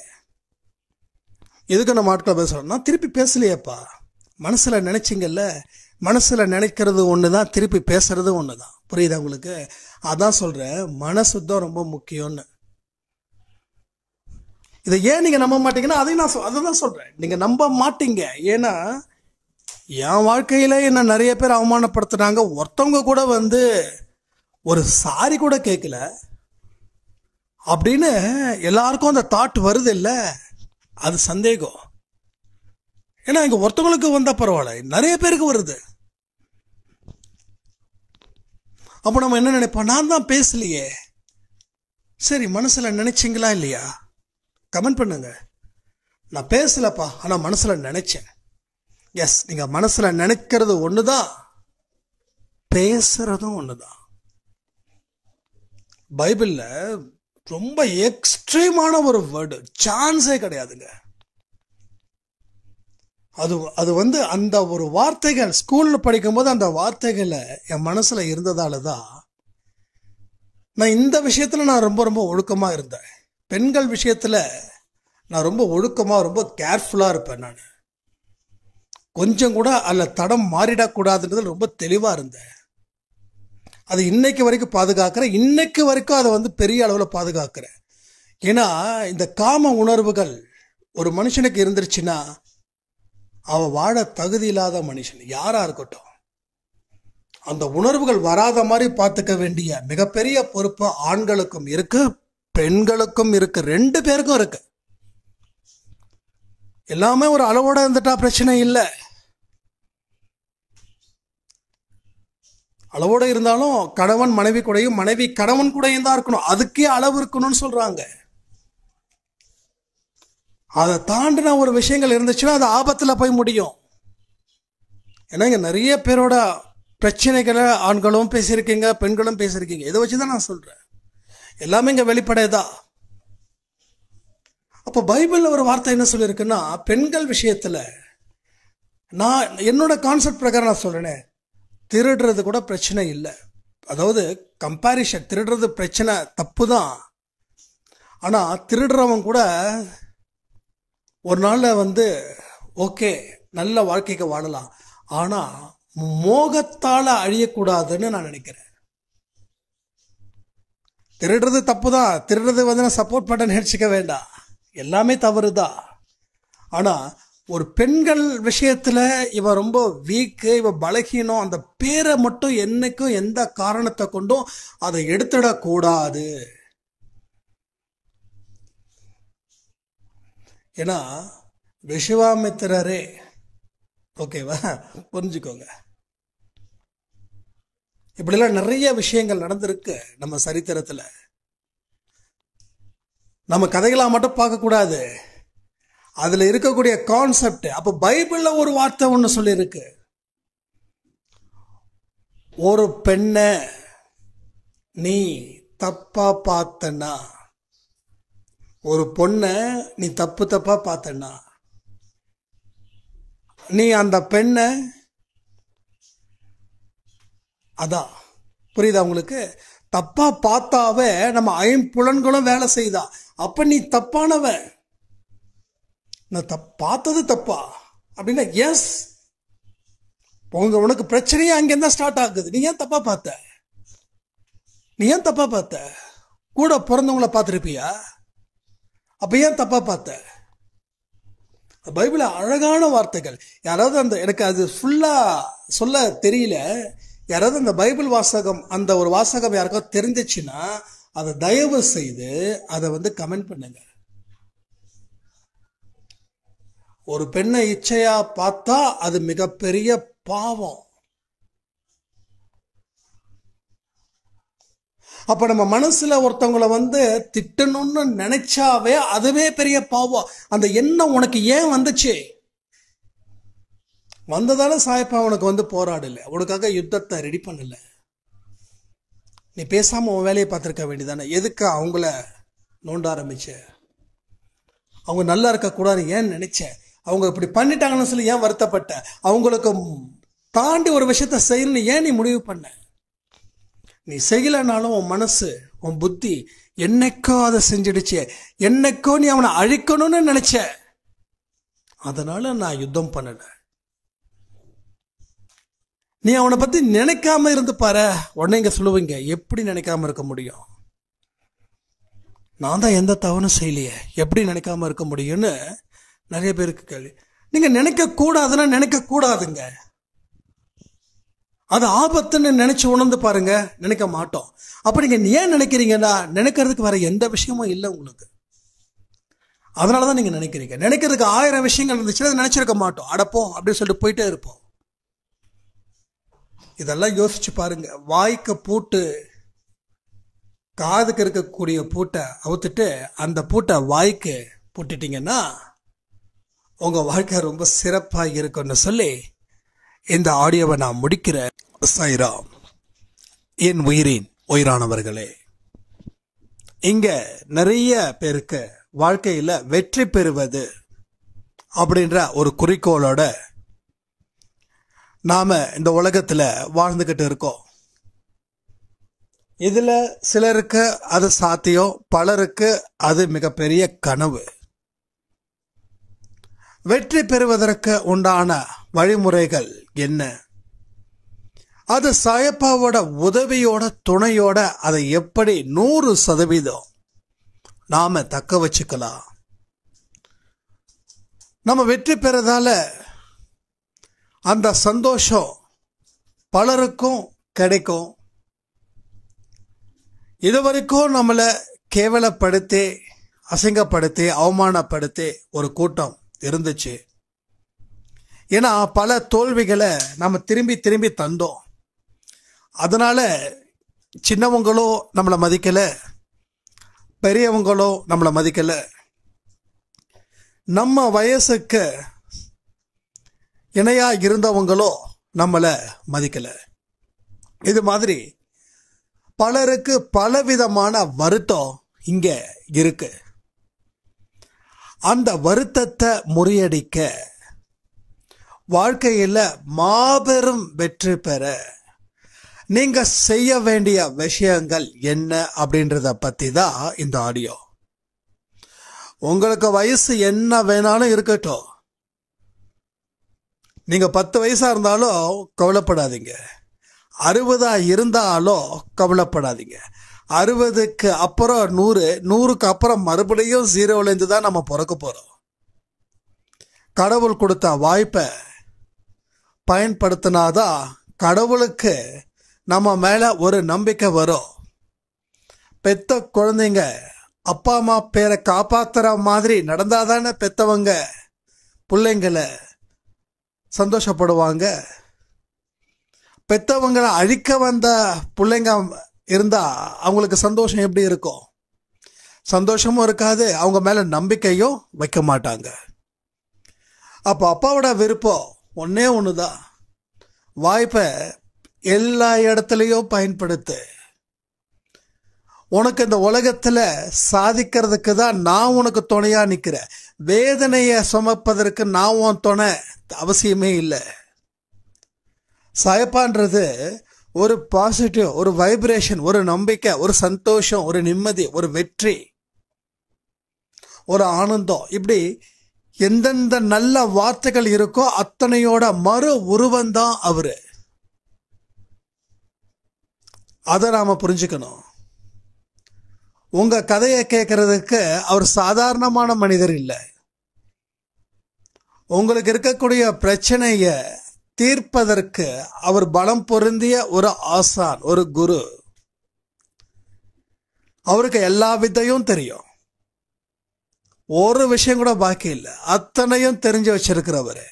Speaker 3: எதுக்கு நம்ம ஆட்களை பேசுறோம்னா திருப்பி பேசலையேப்பா, மனசுல நினைச்சிங்கல்ல, மனசுல நினைக்கிறது ஒண்ணுதான், திருப்பி பேசுறது ஒண்ணுதான். புரியுதா உங்களுக்கு? அதான் சொல்றேன், மனசுதான் ரொம்ப முக்கியம்னு. இதை ஏன் நீங்க நம்ப மாட்டீங்கன்னா அதான் சொல்றேன், நீங்க நம்ப மாட்டீங்க. ஏன்னா என் வாழ்க்கையில என்ன நிறைய பேர் அவமானப்படுத்தினாங்க. ஒருத்தவங்க கூட ஒரு சாரி கூட கேட்கல அப்படின்னு எல்லாருக்கும் அந்த தாட் வருது இல்ல, அது சந்தேகம். ஏன்னா இங்க ஒருத்தவங்களுக்கு வந்தா பரவாயில்ல, நிறைய பேருக்கு வருது. அப்போ நம்ம என்ன நினைப்போம், நான் தான் பேசலையே. சரி, மனசுல நினைச்சிங்களா இல்லையா? கமெண்ட் பண்ணுங்க. நான் பேசலப்பா, ஆனா மனசுல நினைச்சேன். எஸ், நீங்க மனசுல நினைக்கிறது ஒண்ணுதான், பேசுறதும் ஒண்ணுதான். பைபிள்ல ரொம்ப எக்ஸ்ட்ரீமான ஒரு வேர்டு, சான்ஸே கிடையாதுங்க. அது வந்து அந்த ஒரு வார்த்தைகள் ஸ்கூல்ல படிக்கும்போது அந்த வார்த்தைகளை என் மனசுல இருந்ததால தான் நான் இந்த விஷயத்துல நான் ரொம்ப ரொம்ப ஒழுக்கமா இருந்தேன். பெண்கள் விஷயத்துல நான் ரொம்ப ஒழுக்கமா, ரொம்ப கேர்ஃபுல்லா இருப்பேன். நான் கொஞ்சம் கூட அல்ல தடம் மாறிடக்கூடாதுன்றது ரொம்ப தெளிவா இருந்தேன். அது இன்னைக்கு வரைக்கும் பாதுகாக்கிறேன். இன்னைக்கு வரைக்கும் அதை வந்து பெரிய அளவில் பாதுகாக்கிறேன். ஏன்னா இந்த காம உணர்வுகள் ஒரு மனுஷனுக்கு இருந்துருச்சுன்னா அவன் வாழ தகுதி இல்லாத மனுஷன் யாரா இருக்கட்டும். அந்த உணர்வுகள் வராத மாதிரி பார்த்துக்க வேண்டிய மிகப்பெரிய பொறுப்பு ஆண்களுக்கும் இருக்கு, பெண்களுக்கும் இருக்கு, 2 பேருக்கும் இருக்கு. எல்லாமே ஒரு அளவோட இருந்துட்டா பிரச்சனை இல்லை. அளவோட இருந்தாலும் கணவன் மனைவி கூடயும், மனைவி கணவன் கூடயும் தான் இருக்கணும். அதுக்கே அளவு இருக்கணும்னு சொல்றாங்க. அதை தாண்டின ஒரு விஷயங்கள் இருந்துச்சுன்னா அது ஆபத்துல போய் முடியும். ஏன்னா இங்க நிறைய பேரோட பிரச்சனைகளை ஆண்களும் பேசியிருக்கீங்க, பெண்களும் பேசியிருக்கீங்க. இதை வச்சுதான் நான் சொல்றேன். எல்லாமே இங்க வெளிப்படையதா. அப்போ பைபிள்ல ஒரு வார்த்தை என்ன சொல்லியிருக்குன்னா, பெண்கள் விஷயத்துல நான் என்னோட கான்செப்ட் பிரகாரம் நான் சொல்றேனே, திருடுறது கூட பிரச்சனை இல்லை. அதாவது கம்பேரிஷன், திருடுறது பிரச்சனை, தப்பு தான். ஆனா திருடுறவன் கூட ஒரு நாள்ல வந்து ஓகே நல்ல வாழ்க்கைக்கு வாழலாம். ஆனா மோகத்தால அழியக்கூடாதுன்னு நான் நினைக்கிறேன். திருடுறது தப்பு தான், திருடுறது வந்து நான் சப்போர்ட் பண்ண நினைச்சுக்க வேண்டாம், எல்லாமே தவறுதான். ஆனா ஒரு பெண்கள் விஷயத்துல இவன் ரொம்ப வீக்கு, இவன் பலகீனம், அந்த பேரை மட்டும் என்னைக்கும் எந்த காரணத்தை கொண்டும் அதை எடுத்துடக்கூடாது. ஏன்னா விஸ்வாமித்திரரே, ஓகேவா, புரிஞ்சுக்கோங்க, இப்படிலாம் நிறைய விஷயங்கள் நடந்திருக்கு நம்ம சரித்திரத்துல. நம்ம கதைகளா மட்டும் பார்க்க கூடாது, அதுல இருக்கக்கூடிய கான்செப்ட். அப்ப பைபிள்ல ஒரு வார்த்தை ஒண்ணு சொல்லி இருக்கு, ஒரு பெண்ணை நீ தப்பா பார்த்தனா, ஒரு பொண்ணை நீ தப்பா பார்த்தனா, நீ அந்த பெண்ணை, அதான் புரியுதா உங்களுக்கு? தப்பா பார்த்தாவே நம்ம ஐம்புலன்களும் வேலை செய்தா. அப்ப நீ தப்பானவன். நான் பார்த்தது தப்பா அப்படின்னா எஸ், உனக்கு பிரச்சனையே அங்கேருந்தா ஸ்டார்ட் ஆகுது. நீ ஏன் தப்பா பார்த்த? நீ ஏன் தப்பா பார்த்த? கூட பிறந்தவங்கள பார்த்துருப்பியா? அப்ப ஏன் தப்பா பார்த்த? பைபிள் அழகான வார்த்தைகள். யாராவது அந்த, எனக்கு அது ஃபுல்லா சொல்ல தெரியல, யாராவது அந்த பைபிள் வாசகம், அந்த ஒரு வாசகம் யாருக்காவது தெரிஞ்சிச்சுன்னா அதை தயவு செய்து அதை வந்து கமெண்ட் பண்ணுங்க. ஒரு பெண்ணை இச்சையா பார்த்தா அது மிகப்பெரிய பாவம். அப்ப நம்ம மனசுல ஒருத்தவங்களை வந்து திட்டணும்னு நினைச்சாவே அதுவே பெரிய பாவம். அந்த எண்ணம் உனக்கு ஏன் வந்துச்சு? வந்ததால சாயப்பா உனக்கு வந்து போராடல, உனக்காக யுத்தத்தை ரெடி பண்ணல. நீ பேசாம உன் வேலையை பார்த்திருக்க வேண்டியதானே. எதுக்கு அவங்கள நோண்ட ஆரம்பிச்ச? அவங்க நல்லா இருக்க கூடாது ஏன் நினைச்ச? அவங்க இப்படி பண்ணிட்டாங்கன்னு சொல்லி ஏன் வருத்தப்பட்ட? அவங்களுக்கு தாண்டி ஒரு விஷயத்த செய்யணும்னு ஏன் நீ முடிவு பண்ண? நீ செய்யலனாலும் உன் மனசு, உன் புத்தி என்னைக்கோ அதை செஞ்சிடுச்சு. என்னைக்கோ நீ அவனை அழிக்கணும்னு நினைச்ச, அதனால நான் யுத்தம் பண்ணல. நீ அவனை பத்தி நினைக்காம இருந்து பாரு. உடனே இங்க சொல்லுவீங்க, எப்படி நினைக்காம இருக்க முடியும்? நான் தான் எந்த தவறும் செய்யலையே, எப்படி நினைக்காம இருக்க முடியும்னு நிறைய பேருக்கு கேள்வி. நீங்க நினைக்க கூடாதுன்னா நினைக்க கூடாதுங்க. அது ஆபத்துன்னு நினைச்சு உணர்ந்து பாருங்க. நினைக்க மாட்டோம். அப்ப நீங்க ஏன் நினைக்கிறீங்கன்னா நினைக்கிறதுக்கு வேற எந்த விஷயமும் இல்லை உங்களுக்கு. அதனாலதான் நீங்க நினைக்கிறீங்க. நினைக்கிறதுக்கு 1000 விஷயங்கள் இருந்துச்சுன்னா அதை நினைச்சிருக்க மாட்டோம். அடப்போ அப்படின்னு சொல்லிட்டு போயிட்டே இருப்போம். இதெல்லாம் யோசிச்சு பாருங்க. வாய்க்கு பூட்டு, காதுக்கு இருக்கக்கூடிய பூட்டை அவுத்துட்டு அந்த பூட்டை வாய்க்கு பூட்டிட்டீங்கன்னா உங்க வாழ்க்கை ரொம்ப சிறப்பா இருக்குன்னு சொல்லி இந்த ஆடியோவை நான் முடிக்கிறேன். சாய்ராம். என் உயிரின் உயிரானவர்களே, இங்க நிறைய பேருக்கு வாழ்க்கையில வெற்றி பெறுவது அப்படின்ற ஒரு குறிக்கோளோட நாம இந்த உலகத்துல வாழ்ந்துகிட்டு இருக்கோம். இதுல சிலருக்கு அது சாத்தியம், பலருக்கு அது மிகப்பெரிய கனவு. வெற்றி பெறுவதற்கு உண்டான வழிமுறைகள் என்ன? அது சாயப்பாவோட உதவியோட துணையோட அதை எப்படி 100% நாம தக்க வச்சுக்கலாம். நம்ம வெற்றி பெறதால அந்த சந்தோஷம் பலருக்கும் கிடைக்கும். இதுவரைக்கும் நம்மளை கேவலப்படுத்தி, அசிங்கப்படுத்தி, அவமானப்படுத்தி ஒரு கூட்டம் இருந்துச்சு. ஏன்னா பல தோல்விகளை நம்ம திரும்பி திரும்பி தந்தோம். அதனால சின்னவங்களோ நம்மளை மதிக்கல, பெரியவங்களோ நம்மளை மதிக்கல, நம்ம வயசுக்கு இணையா இருந்தவங்களோ நம்மளை மதிக்கல. இது மாதிரி பலருக்கு பலவிதமான வருத்தம் இங்க இருக்கு. அந்த வருத்தத்தை முறியடிக்க, வாழ்க்கையில மாபெரும் வெற்றி பெற நீங்க செய்ய வேண்டிய விஷயங்கள் என்ன அப்படின்றத பத்தி தான் இந்த ஆடியோ. உங்களுக்கு வயசு என்ன வேணாலும் இருக்கட்டும். நீங்க 10 வயசா இருந்தாலும் கவலைப்படாதீங்க, 60 இருந்தாலும் கவலைப்படாதீங்க. 60க்கு அப்புறம் 100, 100க்கு அப்புறம் மறுபடியும் 0லேருந்து தான் நம்ம பிறக்க போறோம். கடவுள் கொடுத்த வாய்ப்பை பயன்படுத்தினாதான் கடவுளுக்கு நம்ம மேல ஒரு நம்பிக்கை வரும். பெத்த குழந்தைங்க அப்பா அம்மா பேரை காப்பாத்துற மாதிரி நடந்தாதானே பெத்தவங்க பிள்ளைங்களை சந்தோஷப்படுவாங்க. பெத்தவங்களை அழிக்க வந்த பிள்ளைங்க இருந்தா அவங்களுக்கு சந்தோஷம் எப்படி இருக்கும்? சந்தோஷமும் இருக்காது, அவங்க மேல நம்பிக்கையும் வைக்க மாட்டாங்க. அப்போ அப்பாவோட விருப்பம் ஒன்னே ஒண்ணுதான், வாய்ப்பை எல்லா இடத்துலையும் பயன்படுத்து. உனக்கு இந்த உலகத்துல சாதிக்கிறதுக்கு தான் நான் உனக்கு துணையா நிக்கிறேன். வேதனையை சுமப்பதற்கு நான் உன் துணை அவசியமே இல்லை. சாயப்பான்றது ஒரு பாசிட்டிவ், ஒரு வைப்ரேஷன், ஒரு நம்பிக்கை, ஒரு சந்தோஷம், ஒரு நிம்மதி, ஒரு வெற்றி, ஒரு ஆனந்தம். இப்படி எந்தெந்த நல்ல வார்த்தைகள் இருக்கோ அத்தனையோட மறு உருவந்தான் அவரு. அதை நாம புரிஞ்சுக்கணும். உங்க கதையை கேட்கறதுக்கு அவர் சாதாரணமான மனிதர் இல்லை. உங்களுக்கு இருக்கக்கூடிய பிரச்சனைய தீர்ப்பதற்கு அவர் பலம் பொருந்திய ஒரு ஆசான், ஒரு குரு. அவருக்கு எல்லா வித்தையும் தெரியும், ஒரு விஷயம் கூட பாக்கி இல்லை, அத்தனையும் தெரிஞ்சு வச்சிருக்கிறவரு.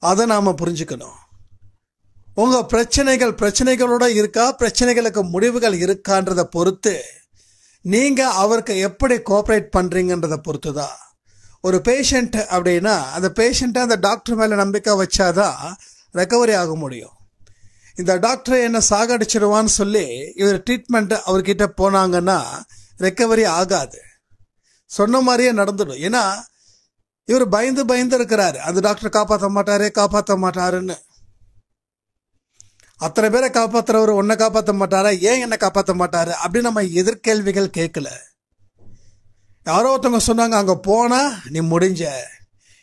Speaker 3: அதை நாம புரிஞ்சுக்கணும். உங்க பிரச்சனைகளோட இருக்கா, பிரச்சனைகளுக்கு முடிவுகள் இருக்கான்றத பொறுத்து நீங்க அவருக்கு எப்படி கோஆபரேட் பண்றீங்கன்றத பொறுத்து தான். ஒரு பேஷண்ட் அப்படின்னா அந்த பேஷண்ட்டை அந்த டாக்டர் மேல நம்பிக்கை வச்சாதான் ரெக்கவரி ஆக முடியும். இந்த டாக்டர் என்ன சாகடிச்சிடுவான்னு சொல்லி இவர் ட்ரீட்மெண்ட் அவர்கிட்ட போனாங்கன்னா ரெக்கவரி ஆகாது. சொன்ன மாதிரியே நடந்துடும். ஏன்னா இவர் பயந்து இருக்கிறாரு, அந்த டாக்டர் காப்பாற்ற மாட்டாருன்னு. அத்தனை பேரை காப்பாத்துறவர் உன்னை காப்பாற்ற மாட்டாரா, ஏன் என்ன காப்பாற்ற மாட்டாரு அப்படின்னு நம்ம எதிர்கேள்விகள் கேட்கல. யாரோ ஒருத்தவங்க சொன்னாங்க, அங்க போனா நீ முடிஞ்ச,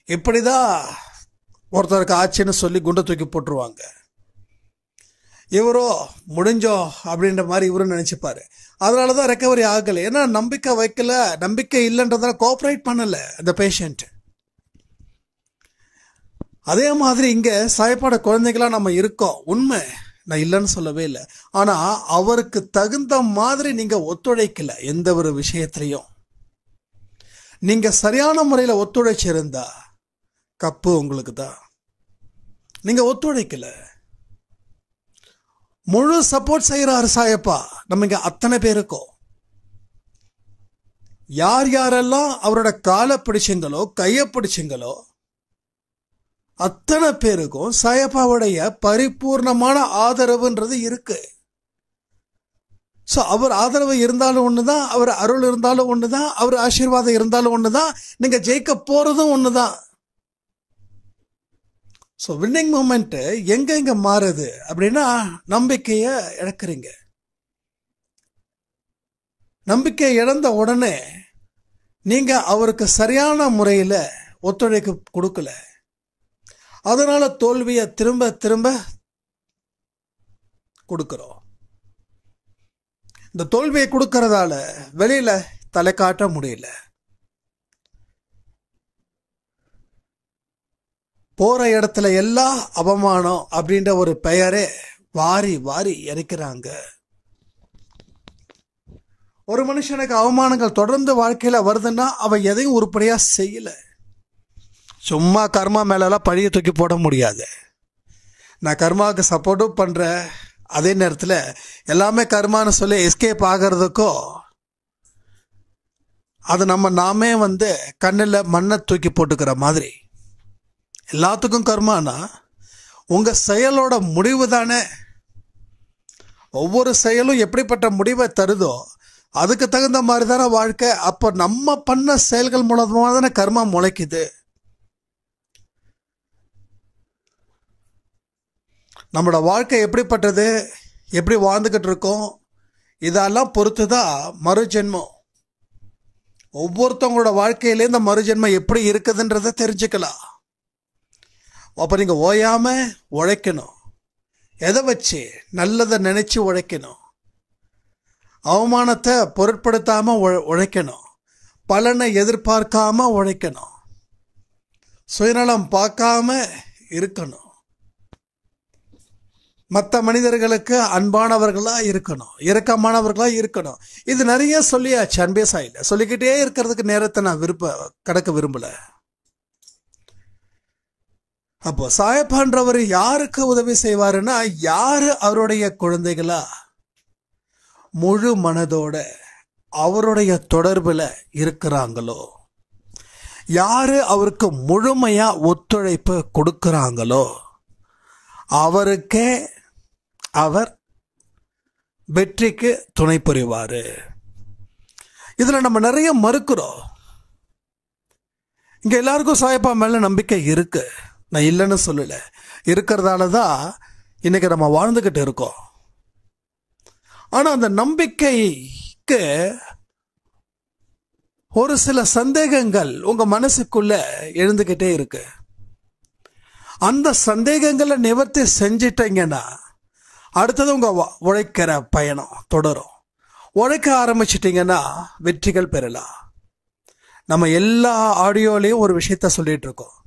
Speaker 3: இப்படிதான் ஒருத்தருக்கு ஆச்சுன்னு சொல்லி குண்டை தூக்கி போட்டுருவாங்க. இவரோ முடிஞ்சோம் அப்படின்ற மாதிரி இவரும் நினைச்சுப்பாரு. அதனாலதான் ரெக்கவரி ஆகல. ஏன்னா நம்பிக்கை வைக்கல, நம்பிக்கை இல்லைன்றதால கோஆபரேட் பண்ணல அந்த பேஷண்ட். அதே மாதிரி இங்க சாயப்பாட குழந்தைகளா நம்ம இருக்கோம், உண்மை, நான் இல்லைன்னு சொல்லவே இல்லை. ஆனா அவருக்கு தகுந்த மாதிரி நீங்க ஒத்துழைக்கல எந்த ஒரு விஷயத்திலையும். நீங்க சரியான முறையில் ஒத்துழைச்சிருந்தா கப்பு உங்களுக்கு தான். நீங்க ஒத்துழைக்கல, முழு சப்போர்ட் செய்யறாரு சாயப்பா நம்ம இங்க அத்தனை பேருக்கும். யார் யாரெல்லாம் அவரோட காலை பிடிச்சிங்களோ கையை பிடிச்சிங்களோ அத்தனை பேருக்கும் சாயப்பாவுடைய பரிபூர்ணமான ஆதரவுன்றது இருக்கு. ஸோ அவர் ஆதரவு இருந்தாலும் ஒண்ணுதான், அவர் அருள் இருந்தாலும் ஒண்ணுதான், அவர் ஆசீர்வாதம் இருந்தாலும் ஒண்ணுதான், நீங்க ஜெயிக்க போறதும் ஒண்ணுதான். ஸோ வின்னிங் மூமெண்ட் எங்க மாறுது அப்படின்னா நம்பிக்கைய இழக்கிறீங்க. நம்பிக்கை இழந்த உடனே நீங்க அவருக்கு சரியான முறையில் ஒத்துழைப்பு கொடுக்கல. அதனால தோல்வியை திரும்ப திரும்ப கொடுக்கிறோம். இந்த தோல்வியை கொடுக்கறதால வெளியில தலை காட்ட முடியல. போற இடத்துல எல்லாம் அவமானம் அப்படின்ற ஒரு பெயரே வாரி வாரி இறைக்கிறாங்க. ஒரு மனுஷனுக்கு அவமானங்கள் தொடர்ந்து வாழ்க்கையில வருதுன்னா அவன் எதையும் உருப்படியா செய்யல. சும்மா கர்மா மேலெல்லாம் பழிய தூக்கி போட முடியாது. நான் கர்மாவுக்கு சப்போர்ட்டும் பண்றேன், அதே நேரத்தில் எல்லாமே கர்மான்னு சொல்லி எஸ்கேப் ஆகிறதுக்கோ அது நாமே கண்ணில் மண்ணை தூக்கி போட்டுக்கிற மாதிரி. எல்லாத்துக்கும் கர்மானா உங்க செயலோட முடிவு தானே. ஒவ்வொரு செயலும் எப்படிப்பட்ட முடிவை தருதோ அதுக்கு தகுந்த மாதிரி தானே வாழ்க்கை. அப்போ நம்ம பண்ண செயல்கள் மூலமாக தானே கர்மா முளைக்குது. நம்மளோட வாழ்க்கை எப்படிப்பட்டது, எப்படி வாழ்ந்துக்கிட்டு இருக்கோம், இதெல்லாம் பொறுத்து தான் மறுஜென்மம். ஒவ்வொருத்தவங்களோட வாழ்க்கையிலே இந்த மறுஜென்மம் எப்படி இருக்குதுன்றத தெரிஞ்சுக்கலாம். அப்போ நீங்கள் ஓயாம உழைக்கணும். எதை வச்சு? நல்லதை நினைச்சு உழைக்கணும். அவமானத்தை பொருட்படுத்தாம உழைக்கணும். பலனை எதிர்பார்க்காம உழைக்கணும். சுயநலம் பார்க்காம இருக்கணும். மற்ற மனிதர்களுக்கு அன்பானவர்களா இருக்கணும், இரக்கமானவர்களா இருக்கணும். இது நிறைய சொல்லியாச்சு அன்பே சாயில. சொல்லிக்கிட்டே இருக்கிறதுக்கு நேரத்தை நான் கடக்க விரும்பல. அப்போ சாயப்பான்றவர் யாருக்கு உதவி செய்வாருன்னா, யாரு அவருடைய குழந்தைகளா முழு மனதோட அவருடைய தொடர்புல இருக்கிறாங்களோ, யாரு அவருக்கு முழுமையா ஒத்துழைப்பு கொடுக்கிறாங்களோ அவருக்கே அவர் வெற்றிக்கு துணை புரிவாரு. இதுல நம்ம நிறைய மறுக்கிறோம். இங்க எல்லாருக்கும் சாயப்பா மேல நம்பிக்கை இருக்கு, நான் இல்லைன்னு சொல்லல. இருக்கிறதால தான் இன்னைக்கு நம்ம வாழ்ந்துகிட்டு இருக்கோம். ஆனா அந்த நம்பிக்கைக்கு ஒரு சில சந்தேகங்கள் உங்க மனசுக்குள்ள எழுந்துகிட்டே இருக்கு. அந்த சந்தேகங்களை நிவர்த்தி செஞ்சிட்டீங்கன்னா அடுத்தது உங்க உழைக்கிற பயணம் தொடரும். உழைக்க ஆரம்பிச்சிட்டீங்கன்னா வெற்றிகள் பெறலாம். நம்ம எல்லா ஆடியோலையும் ஒரு விஷயத்த சொல்லிட்டு இருக்கோம்,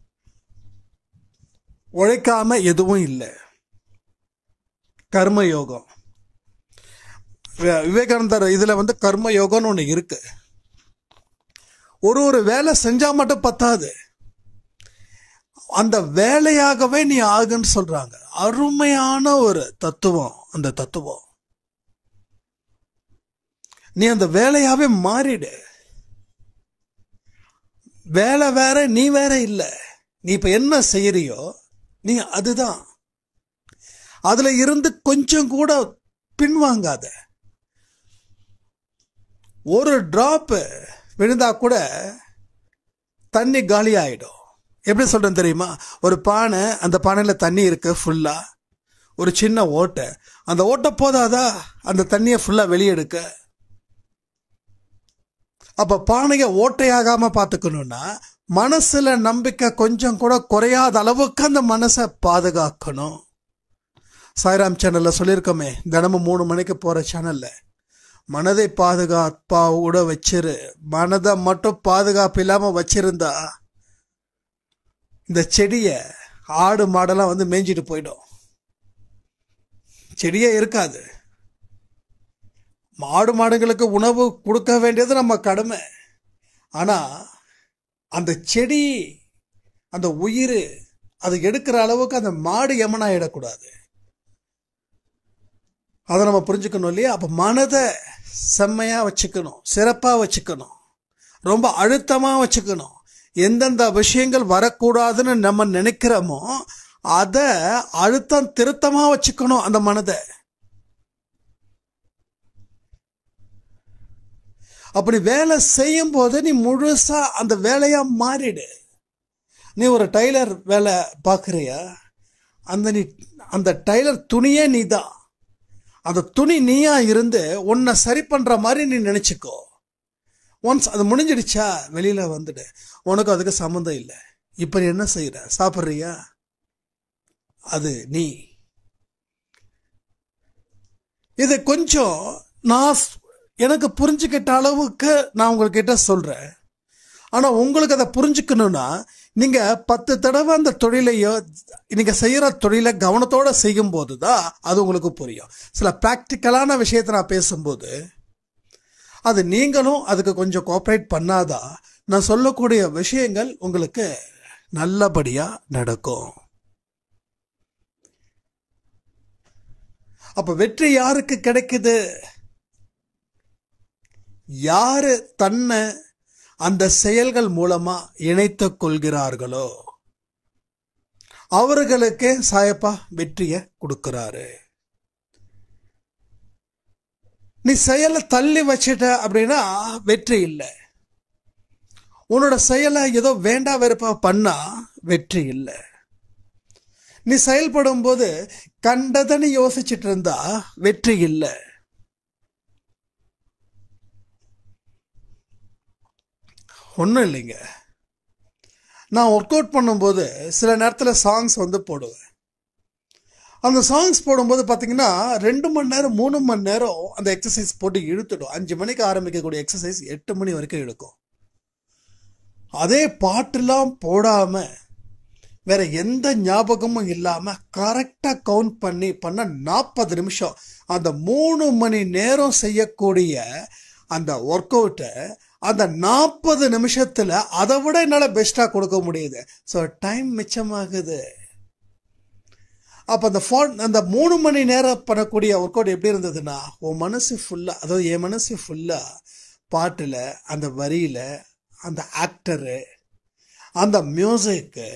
Speaker 3: உழைக்காம எதுவும் இல்லை. கர்ம யோகம், விவேகானந்தர் இதுல கர்ம யோகம்னு ஒண்ணு இருக்கு. ஒரு வேலை செஞ்சா மட்டும் பத்தாது, அந்த வேலையாகவே நீ ஆகுன்னு சொல்றாங்க. அருமையான ஒரு தத்துவம். அந்த தத்துவம் நீ அந்த வேலையாவே மாறிடு. வேலை வேற, நீ வேற இல்ல. நீ இப்ப என்ன செய்யறியோ நீ அதுதான். அதுல இருந்து கொஞ்சம் கூட பின்வாங்காத. ஒரு டிராப் விழுந்தா கூட தண்ணி காலி ஆயிடும். எப்படி சொல்றேன் தெரியுமா? ஒரு பானை, அந்த பானையில தண்ணி இருக்கு ஃபுல்லா, ஒரு சின்ன ஓட்டை, அந்த ஓட்டை போதாதா அந்த தண்ணியை ஃபுல்லா வெளியெடுக்க? அப்ப பானைய ஓட்டையாகாம பாத்துக்கணும்னா மனசுல நம்பிக்கை கொஞ்சம் கூட குறையாத அளவுக்கு அந்த மனசை பாதுகாக்கணும். சாய்ராம் சேனல்ல சொல்லியிருக்கோமே, தினமும் 3 மணிக்கு போற சேனல்ல, மனதை பாதுகாப்பாவோட வச்சிரு. மனதை மட்டும் பாதுகாப்பு இல்லாம வச்சிருந்தா இந்த செடிய ஆடு மாடெல்லாம் மேய்ஞ்சிட்டு போயிடும், செடியே இருக்காது. மாடு மாடுகளுக்கு உணவு கொடுக்க வேண்டியது நம்ம கடமை. ஆனா அந்த செடி, அந்த உயிர் அது எடுக்கிற அளவுக்கு அந்த மாடு யமனாயிடக்கூடாது. அதை நம்ம புரிஞ்சுக்கணும் இல்லையா? அப்போ மனதை செம்மையாக வச்சுக்கணும், சிறப்பாக வச்சுக்கணும், ரொம்ப அழுத்தமாக வச்சுக்கணும். எந்தெந்த விஷயங்கள் வரக்கூடாதுன்னு நம்ம நினைக்கிறோமோ அதை அழுத்தம் திருத்தமாக வச்சுக்கணும் அந்த மனதை. அப்படி வேலை செய்யும் போது நீ முழுசா அந்த வேலையா மாறிடு. நீ ஒரு டைலர் வேலை பார்க்குறியா, அந்த டைலர் துணியே நீ தான். அந்த துணி நீயா இருந்து உன்னை சரி பண்ற மாதிரி நீ நினைச்சுக்கோ. ஒன்ஸ் அது முடிஞ்சிடுச்சா வெளியில வந்துடு, உனக்கு அதுக்கு சம்மந்தம் இல்லை. இப்ப நீ என்ன செய்யற, சாப்பிட்றியா, அது நீ. இது கொஞ்சம் நான் எனக்கு புரிஞ்சுக்கிட்ட அளவுக்கு நான் உங்ககிட்ட சொல்றேன். ஆனா உங்களுக்கு அதை புரிஞ்சுக்கணும்னா நீங்க 10 தடவை அந்த தொழிலையோ நீங்க செய்யற தொழிலை கவனத்தோட செய்யும் போதுதான் அது உங்களுக்கு புரியும். சில பிராக்டிக்கலான விஷயத்தை நான் பேசும்போது அது நீங்களும் அதுக்கு கொஞ்சம் கோஆப்ரேட் பண்ணாதான் நான் சொல்லக்கூடிய விஷயங்கள் உங்களுக்கு நல்லபடியா நடக்கும். அப்ப வெற்றி யாருக்கு கிடைக்குது? யாரு தன்னை அந்த செயல்கள் மூலமா இணைத்துக் கொள்கிறார்களோ அவர்களுக்கு சாயப்பா வெற்றியை கொடுக்கிறாரு. நீ செயலை தள்ளி வச்சிட்ட அப்படின்னா வெற்றி இல்லை. உன்னோட செயலை ஏதோ வேண்டா வெறுப்பா பண்ணா வெற்றி இல்லை. நீ செயல்படும் போது கண்டதன்னு யோசிச்சுட்டு இருந்தா வெற்றி இல்லை. ஒன்றும் இல்லைங்க, நான் ஒர்க் அவுட் பண்ணும்போது சில நேரத்தில் சாங்ஸ் போடுவேன். அந்த சாங்ஸ் போடும்போது பார்த்தீங்கன்னா 2 மணி நேரம் 3 மணி நேரம் அந்த எக்ஸசைஸ் போட்டு இழுத்துடும். 5 மணிக்கு ஆரம்பிக்கக்கூடிய எக்ஸசைஸ் 8 மணி வரைக்கும் இழுக்கும். அதே பாட்டுலாம் போடாம வேற எந்த ஞாபகமும் இல்லாம கரெக்டா கவுண்ட் பண்ண 40 நிமிஷம் அந்த 3 மணி நேரம் செய்யக்கூடிய அந்த ஒர்க் அவுட்டை அந்த 40 நிமிஷத்துல அதை விட என்னால பெஸ்டா கொடுக்க முடியுது. ஸோ டைம் மிச்சமாகுது. அப்ப அந்த 3 மணி நேரம் பண்ணக்கூடிய ஒர்க் அவுட் எப்படி இருந்ததுன்னா உன் மனசு ஃபுல்லா, அதாவது என் மனசு ஃபுல்லா பாட்டுல, அந்த வரியில, அந்த ஆக்டரு, அந்த மியூசிக்கு,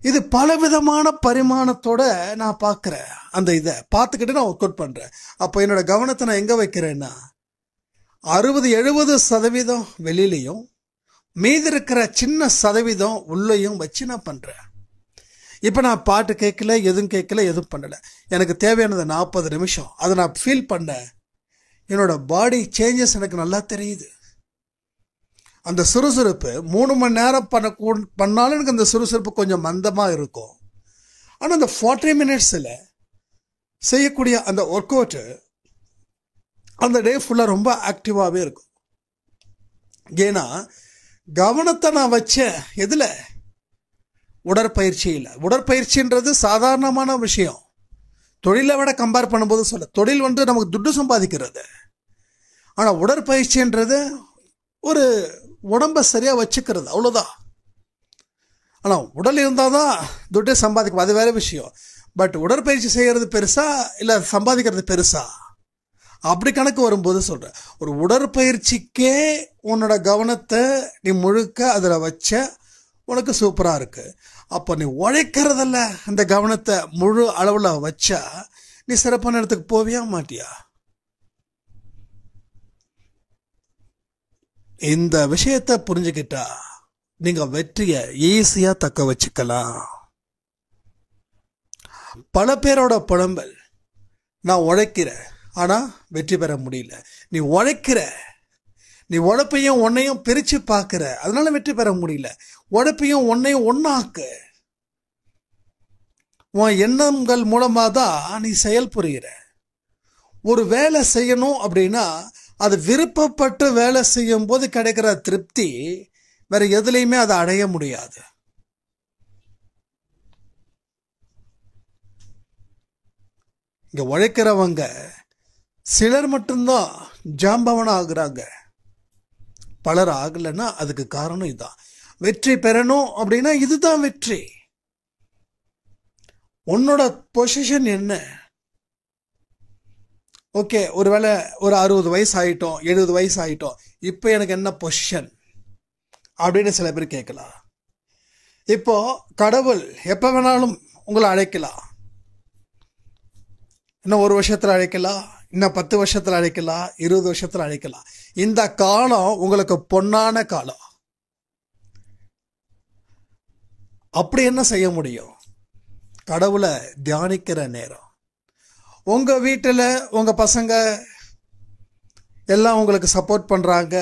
Speaker 3: இது பலவிதமான பரிமாணத்தோட நான் பார்க்கிறேன். அந்த இதை பார்த்துக்கிட்டு நான் ஒர்க் அவுட் பண்றேன். அப்போ என்னோட கவனத்தை நான் எங்க வைக்கிறேன்னா 60-70% வெளியிலையும் மீதி இருக்கிற சின்ன சதவீதம் உள்ளேயும் வச்சு நான் பண்றேன். இப்போ நான் பாட்டு கேட்கல, எதுவும் கேட்கல, எதுவும் பண்ணல. எனக்கு தேவையானது 40 நிமிஷம். அதை நான் ஃபீல் பண்ணேன். என்னோட பாடி சேஞ்சஸ் எனக்கு நல்லா தெரியுது. அந்த சுறுசுறுப்பு 3 மணி நேரம் பண்ணாலும் எனக்கு அந்த சுறுசுறுப்பு கொஞ்சம் மந்தமா இருக்கும். ஆனால் அந்த 40 மினிட்ஸில் செய்யக்கூடிய அந்த ஒர்க் அவுட்டு அந்த டே ஃபுல்லாக ரொம்ப ஆக்டிவாகவே இருக்கும். ஏன்னா கவனத்தை நான் வச்சேன் எதில்? உடற்பயிற்சியில். உடற்பயிற்சின்றது சாதாரணமான விஷயம். தொழிலை விட கம்பேர் பண்ணும்போது சொல்ல, தொழில் நமக்கு துட்டு சம்பாதிக்கிறது. ஆனால் உடற்பயிற்சின்றது ஒரு உடம்பை சரியாக வச்சுக்கிறது, அவ்வளோதான். ஆனால் உடல் இருந்தால் தான் துட்டை சம்பாதிக்கும், அது வேற விஷயம். பட் உடற்பயிற்சி செய்கிறது பெருசா இல்லை சம்பாதிக்கிறது பெருசா அப்படி கணக்கு வரும்போது சொல்கிறேன். ஒரு உடற்பயிற்சிக்கே உன்னோட கவனத்தை நீ முழுக்க அதில் வச்ச உனக்கு சூப்பராக இருக்கு. அப்போ நீ உழைக்கிறதில்ல அந்த கவனத்தை முழு அளவில் வச்சா நீ சிறப்பான இடத்துக்கு போவியா மாட்டியா? இந்த விஷயத்தை புரிஞ்சுக்கிட்டா நீங்க வெற்றியை ஈஸியா தக்க வச்சுக்கலாம். பல பேரோட புலம்பல், நான் உழைக்கிறேன் ஆனா வெற்றி பெற முடியல. நீ உழைக்கிற, நீ உழைப்பையும் உன்னையும் பிரிச்சு பார்க்கிற, அதனால வெற்றி பெற முடியல. உழைப்பையும் உன்னையும் ஒன்னாக்கு. உன் எண்ணங்கள் மூலமா தான் நீ செயல் புரிகிற. ஒரு வேலை செய்யணும் அப்படின்னா அது விருப்பப்பட்டு வேலை செய்யும் போது கிடைக்கிற திருப்தி வேற எதுலையுமே அதை அடைய முடியாது. இங்க உழைக்கிறவங்க சிலர் மட்டும்தான் ஜாம்பவனா ஆகுறாங்க. பலர் ஆகலைன்னா அதுக்கு காரணம் இதுதான். வெற்றி பெறணும் அப்படின்னா இதுதான் வெற்றி. உன்னோட பொசிஷன் என்ன? ஓகே, ஒருவேளை ஒரு 60 வயசு ஆயிட்டோம், 70 வயசு ஆயிட்டோம், இப்போ எனக்கு என்ன பொசிஷன் அப்படின்னு சில பேர் கேட்கலாம். இப்போ கடவுள் எப்போ வேணாலும் உங்களை அழைக்கலாம். இன்னும் 1 வருஷத்தில் அழைக்கலாம், இன்னும் 10 வருஷத்தில் அழைக்கலாம், 20 வருஷத்தில் அழைக்கலாம். இந்த காலம் உங்களுக்கு பொன்னான காலம். அப்படி என்ன செய்ய முடியும்? கடவுளை தியானிக்கிற நேரம். உங்க வீட்டில் உங்க பசங்க எல்லாம் உங்களுக்கு சப்போர்ட் பண்றாங்க